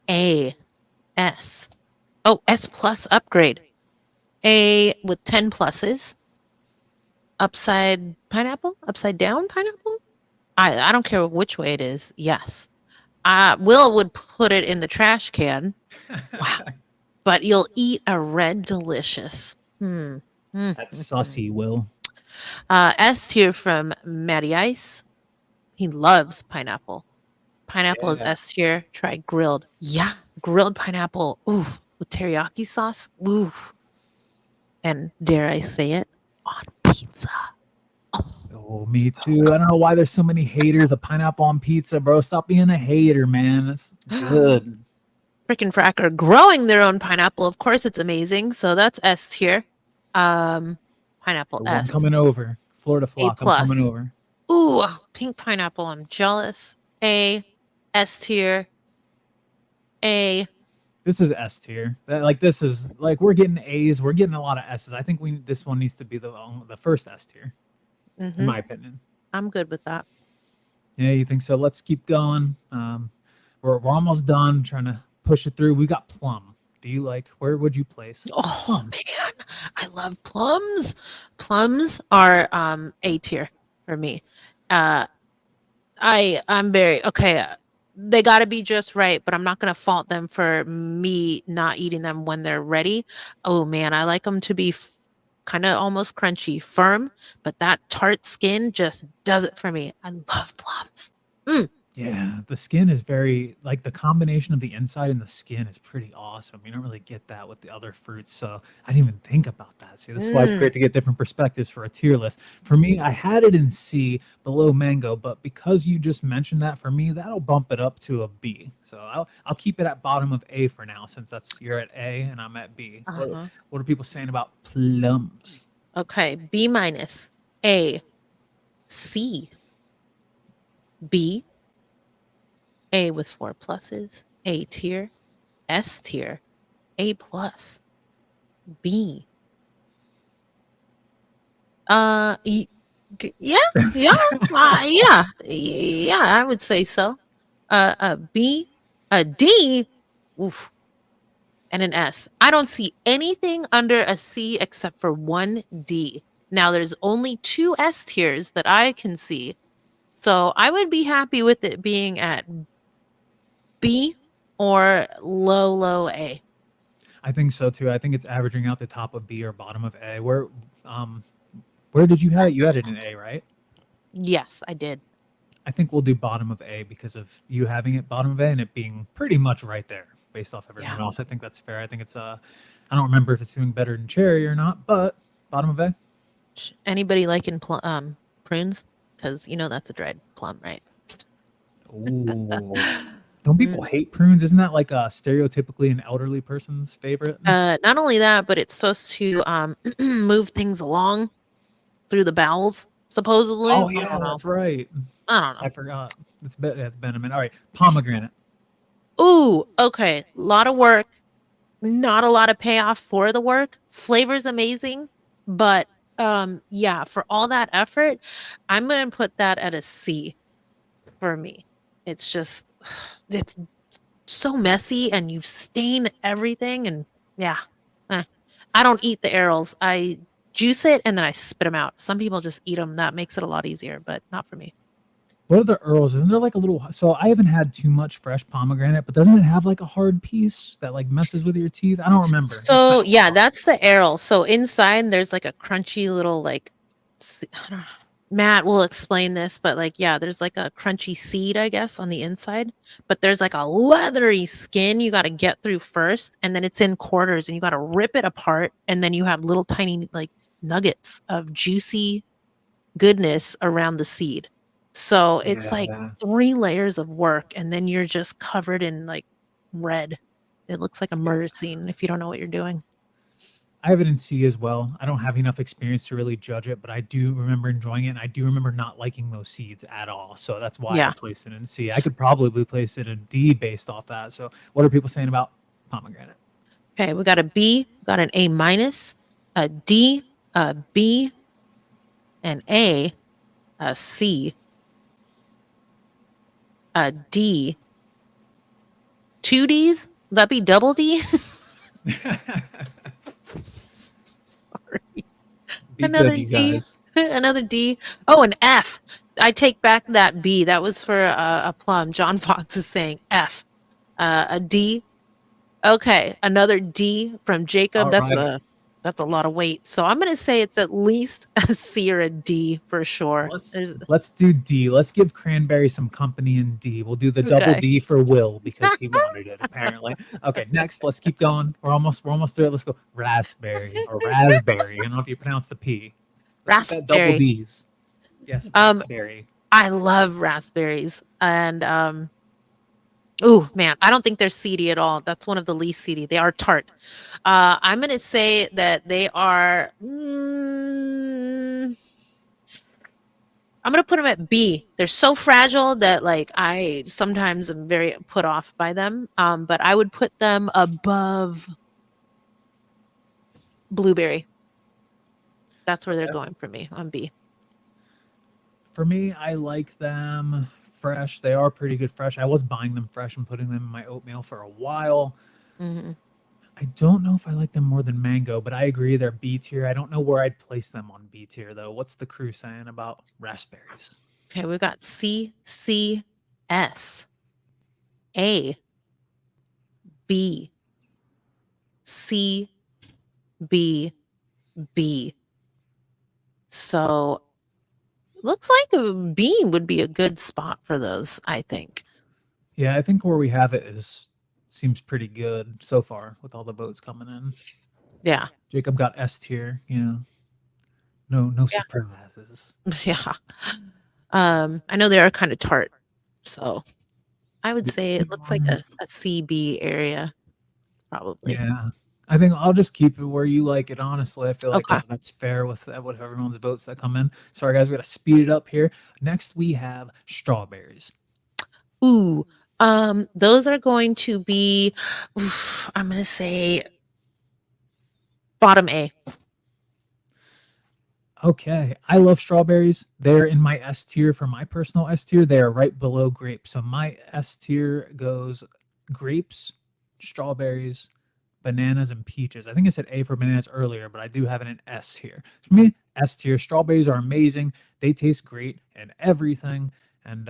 A, S. Oh, S plus upgrade. A with 10 pluses. Upside pineapple? Upside down pineapple? I don't care which way it is. Yes. Will would put it in the trash can. Wow. But you'll eat a red delicious. That's sussy, Will. S tier from Matty Ice. He loves pineapple. Pineapple is Yeah. S tier. Try grilled. Yeah, grilled pineapple. Ooh, with teriyaki sauce. Ooh. And dare I say it, on pizza. Oh, me too. I don't know why there's so many haters of pineapple on pizza, bro. Stop being a hater, man. It's good. Freaking fracker growing their own pineapple. Of course, it's amazing. So that's S tier. Pineapple Ooh, I'm S. coming over. Florida A flock, I'm coming plus. over. Ooh, pink pineapple. I'm jealous. A. S tier. A. This is S tier. This is like we're getting A's. We're getting a lot of S's. I think this one needs to be the first S tier, in my opinion. I'm good with that. Yeah, you think so? Let's keep going. We're almost done. Trying to push it through. We got plum. Do you like? Where would you place? Oh plum? man, I love plums. Plums are A tier for me. I'm very okay. They got to be just right, but I'm not gonna fault them for me not eating them when they're ready. Oh man, I like them to be kind of almost crunchy, firm, but that tart skin just does it for me. I love plums. Yeah, the skin is very like the combination of the inside and the skin is pretty awesome. You don't really get that with the other fruits, so I didn't even think about that. See, this is why it's great to get different perspectives for a tier list. For me, I had it in C below mango, but because you just mentioned that, for me, that'll bump it up to a B. So I'll keep it at bottom of A for now, since you're at A and I'm at B. What are people saying about plums? Okay, B minus, A, C, B, A with 4 pluses, A tier, S tier, A plus, B. Yeah, yeah, yeah, I would say so. A B, a D, oof, and an S. I don't see anything under a C except for one D. Now there's only 2 S tiers that I can see. So I would be happy with it being at B or low A. I think so too. I think it's averaging out the top of B or bottom of A. Where did you have it? You had it in A, right? Yes, I did. I think we'll do bottom of A because of you having it bottom of A and it being pretty much right there based off everything else. I think that's fair. I think it's I don't remember if it's doing better than cherry or not, but bottom of A. Anybody liking prunes? Because that's a dried plum, right? Ooh. Don't people hate prunes? Isn't that like stereotypically an elderly person's favorite? Not only that, but it's supposed to move things along through the bowels, supposedly. Oh yeah, that's right. I don't know. I forgot. That's been a minute. All right, pomegranate. Ooh, okay. A lot of work. Not a lot of payoff for the work. Flavor's amazing, but yeah, for all that effort, I'm gonna put that at a C for me. It's just it's so messy and you stain everything and yeah. I don't eat the arils. I juice it and then I spit them out. Some people just eat them. That makes it a lot easier, but not for me. What are the earls? Isn't there like a little? So I haven't had too much fresh pomegranate, but doesn't it have like a hard piece that like messes with your teeth? I don't remember. So yeah, that's the aril. So inside there's like a crunchy little like, I don't know, Matt will explain this, but like yeah, there's like a crunchy seed, I guess, on the inside. But there's like a leathery skin you got to get through first, and then it's in quarters, and you got to rip it apart, and then you have little tiny like nuggets of juicy goodness around the seed. So it's like 3 layers of work, and then you're just covered in like red. It looks like a murder scene if you don't know what you're doing. I have it in C as well. I don't have enough experience to really judge it, but I do remember enjoying it, and I do remember not liking those seeds at all. So that's why I Yeah. placed it in C. I could probably place it in D based off that. So what are people saying about pomegranate? Okay, we got a B, got an A minus, a D, a B, an A C, a D, two D's. Would that be double D's? Sorry. Be good, Another you D. guys. Another D. Oh, an F. I take back that B. That was for a plum. John Fox is saying F. A D. Okay, another D from Jacob. All right. That's a lot of weight. So I'm gonna say it's at least a C or a D for sure. Let's There's let's do D. Let's give Cranberry some company in D. We'll do the double okay. D for Will because he wanted it apparently. Okay, next let's keep going. We're almost there. Let's go raspberry or raspberry. I don't know if you pronounce the P. Let's get that double Raspberry. D's. Yes, Um, raspberry. I love raspberries, and oh man, I don't think they're seedy at all. That's one of the least seedy. They are tart. I'm gonna say that they are. I'm gonna put them at B. They're so fragile that like I sometimes am very put off by them. But I would put them above blueberry. That's where they're Yeah. going for me on B. For me, I like them fresh. They are pretty good fresh. I was buying them fresh and putting them in my oatmeal for a while. Hmm. I don't know if I like them more than mango, but I agree they're B tier. I don't know where I'd place them on B tier though. What's the crew saying about raspberries? Okay, we've got C, C, S, A, B, C, B, B. So looks like a B would be a good spot for those, I think. Yeah, I think where we have it is seems pretty good so far with all the votes coming in. Yeah. Jacob got S tier, no Yeah. surprises. Yeah. I know they are kind of tart. So I would say it looks like a CB area, probably. Yeah. I think I'll just keep it where you like it, honestly. I feel like Okay. that's fair with everyone's votes that come in. Sorry, guys, we got to speed it up here. Next, we have strawberries. Ooh. Those are going to be, I'm going to say bottom A. Okay, I love strawberries. They're in my S tier for my personal S tier. They are right below grapes. So my S tier goes grapes, strawberries, bananas, and peaches. I think I said A for bananas earlier, but I do have it in S here. For me, S tier. Strawberries are amazing. They taste great and everything, and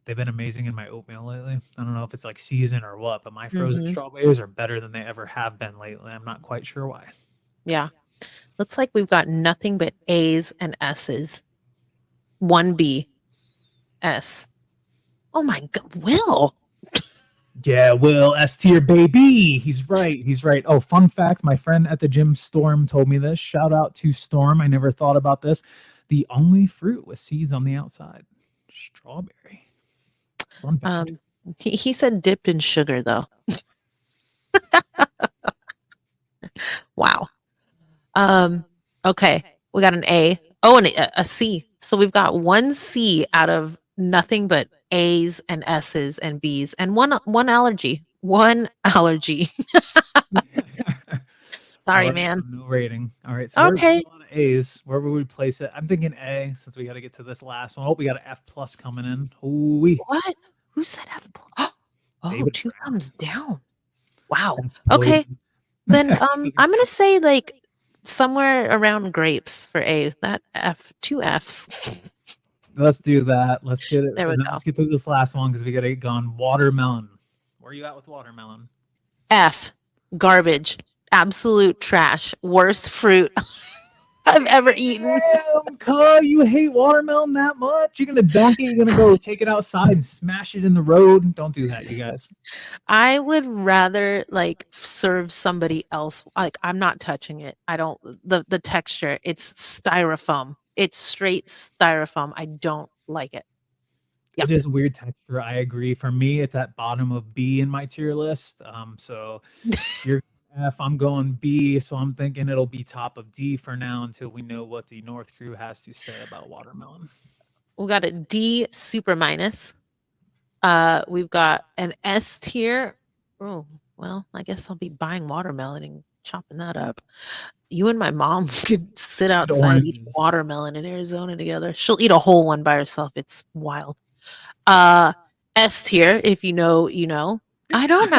they've been amazing in my oatmeal lately. I don't know if it's like season or what, but my frozen Hmm. strawberries are better than they ever have been lately. I'm not quite sure why. Yeah. Looks like we've got nothing but A's and S's. 1B, S. Oh my God, Will. Yeah, Will, S tier baby. He's right. He's right. Oh, fun fact, my friend at the gym, Storm, told me this. Shout out to Storm. I never thought about this. The only fruit with seeds on the outside. Strawberry. Fun fact. He said dipped in sugar though. Wow. Um, okay, we got an A. Oh, and a C. So we've got one C out of nothing but A's and S's and B's and one allergy. One allergy. All Sorry, right, so man. no rating. All right, so there's Okay. a lot of A's. Where would we place it? I'm thinking A since we got to get to this last one. Oh, we got an F plus coming in. Ooh, What? Who said F? Oh, David two Brown. thumbs down. Wow. F Okay. poison. Then I'm gonna say like somewhere around grapes for A. That F, two Fs. Let's do that. Let's get it. There we And then go. let's get through this last one because we got to get going. Watermelon. Where are you at with watermelon? F, garbage, absolute trash, worst fruit I've ever eaten. Damn, cuh, you hate watermelon that much? You're gonna dunk it. You're gonna go take it outside and smash it in the road. Don't do that, you guys. I would rather like serve somebody else. Like I'm not touching it. I don't the texture. It's styrofoam. It's straight styrofoam. I don't like it. It Yuck. is a weird texture. I agree. For me, it's at bottom of B in my tier list. So you're F. I'm going B, so I'm thinking it'll be top of D for now until we know what the North crew has to say about watermelon. We got a D super minus. We've got an S tier. Oh, well, I guess I'll be buying watermelon and chopping that up. You and my mom could sit And outside eating oranges. watermelon in Arizona together. She'll eat a whole one by herself. It's wild. S tier, if you know, you know. I don't know.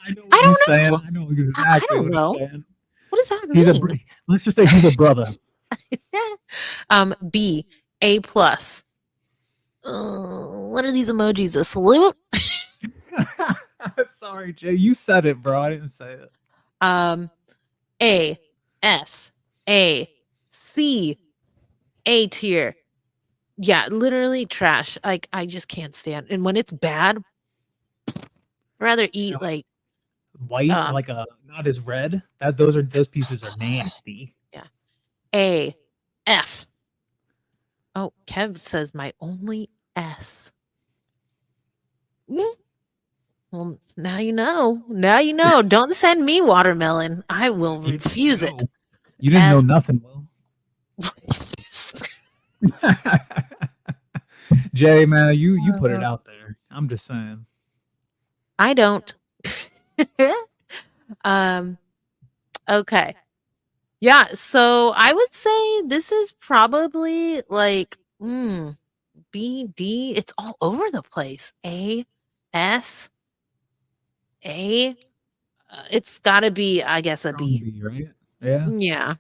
I know what I he's don't saying. know. I know I exactly don't what he's know. saying. What does that He's a mean? let's just say he's a brother. B, A plus. What are these emojis? A salute? Sorry, Jay. You said it, bro. I didn't say it. A, S, A, C, A tier. Yeah, literally trash. Like I just can't stand. And when it's bad, I'd rather eat like White, like a not as red. Those pieces are nasty. yeah. A, F. Oh, Kev says my only S. Well, now you know. Now you know. Don't send me watermelon. I will refuse it. You didn't know S. nothing, Will. Jay, man, you put it out there. I'm just saying. I don't. Okay. Yeah, so I would say this is probably like B, D. It's all over the place. A, S, A. It's got to be, I guess, a Strong B. B, right? Yeah. Yeah,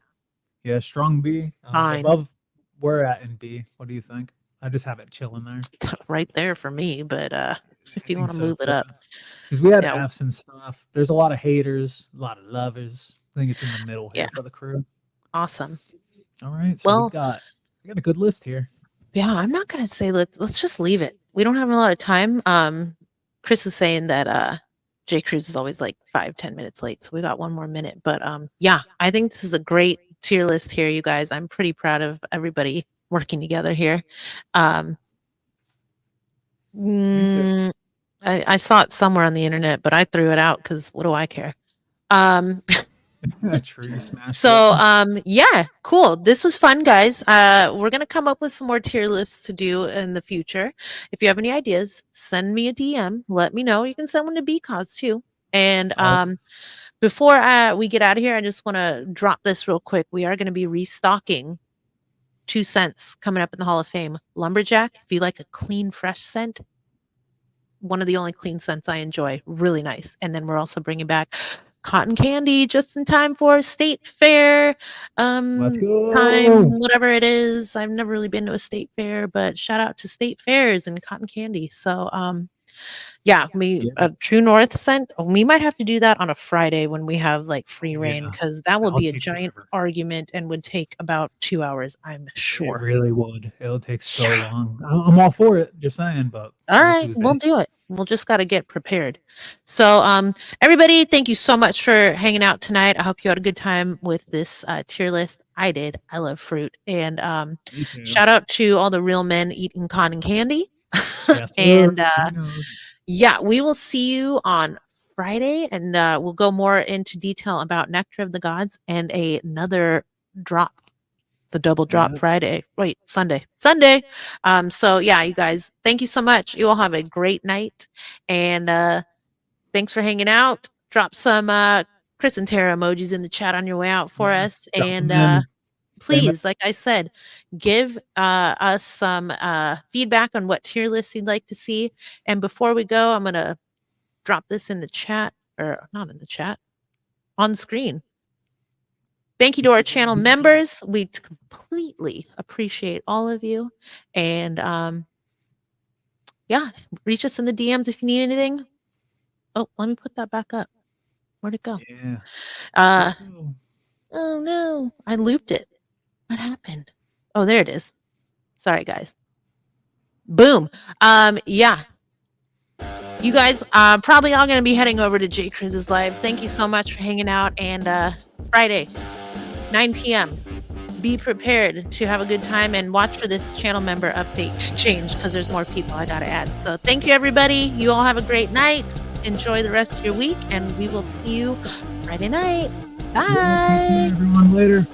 Yeah, strong B. fine. Above where at in B. What do you think? I just have it chilling there. Right there for me, but if you I want to think so, move it too. up. Because we had Yeah. Fs and stuff. There's a lot of haters, a lot of lovers. I think it's in the middle here Yeah. for the crew. Awesome. All right, so Well, we got a good list here. yeah, I'm not gonna say let's just leave it. We don't have a lot of time. Chris is saying that J. Cruz is always like 5-10 minutes late, so we got one more minute. But yeah, I think this is a great tier list here, you guys. I'm pretty proud of everybody working together here. Me too. I saw it somewhere on the internet, but I threw it out because what do I care? True, you smashed So it. yeah, cool. This was fun, guys. We're gonna come up with some more tier lists to do in the future. If you have any ideas, send me a DM. Let me know. You can send one to BKOZ too. And before we get out of here, I just want to drop this real quick. We are going to be restocking 2 cents coming up in the Hall of Fame. Lumberjack, if you like a clean, fresh scent, one of the only clean scents I enjoy. Really nice. And then we're also bringing back cotton candy just in time for state fair Let's time, go. whatever it is. I've never really been to a state fair, but shout out to state fairs and cotton candy. So yeah, a True North scent. We might have to do that on a Friday when we have like free reign, because that would That'll be a take giant forever. argument and would take about 2 hours, I'm It sure. really would. It'll take so long. I'm all for it, just saying, but All right, we'll do it. We'll just got to get prepared. So, everybody, thank you so much for hanging out tonight. I hope you had a good time with this tier list. I did. I love fruit. And shout out to all the real men eating cotton candy. Yes, And yeah, we will see you on Friday, and we'll go more into detail about Nectar of the Gods and another drop. The double drop Friday. Wait, Sunday. So yeah, you guys, thank you so much. You all have a great night. And thanks for hanging out. Drop some Chris and Tera emojis in the chat on your way out for us. And please, like I said, give us some feedback on what tier lists you'd like to see. And before we go, I'm gonna drop this in the chat, or not in the chat, on screen. Thank you to our channel members. We completely appreciate all of you. And yeah, reach us in the DMs if you need anything. Oh, let me put that back up. Where'd it go? Yeah. Oh no, I looped it. What happened? Oh, there it is. Sorry, guys. Boom. Yeah. You guys probably all gonna be heading over to J. Cruz's live. Thank you so much for hanging out. And Friday, 9 p.m. Be prepared to have a good time and watch for this channel member update to change, because there's more people I gotta add. So thank you, everybody. You all have a great night. Enjoy the rest of your week, and we will see you Friday night. Yeah, take care, Bye. everyone. Later.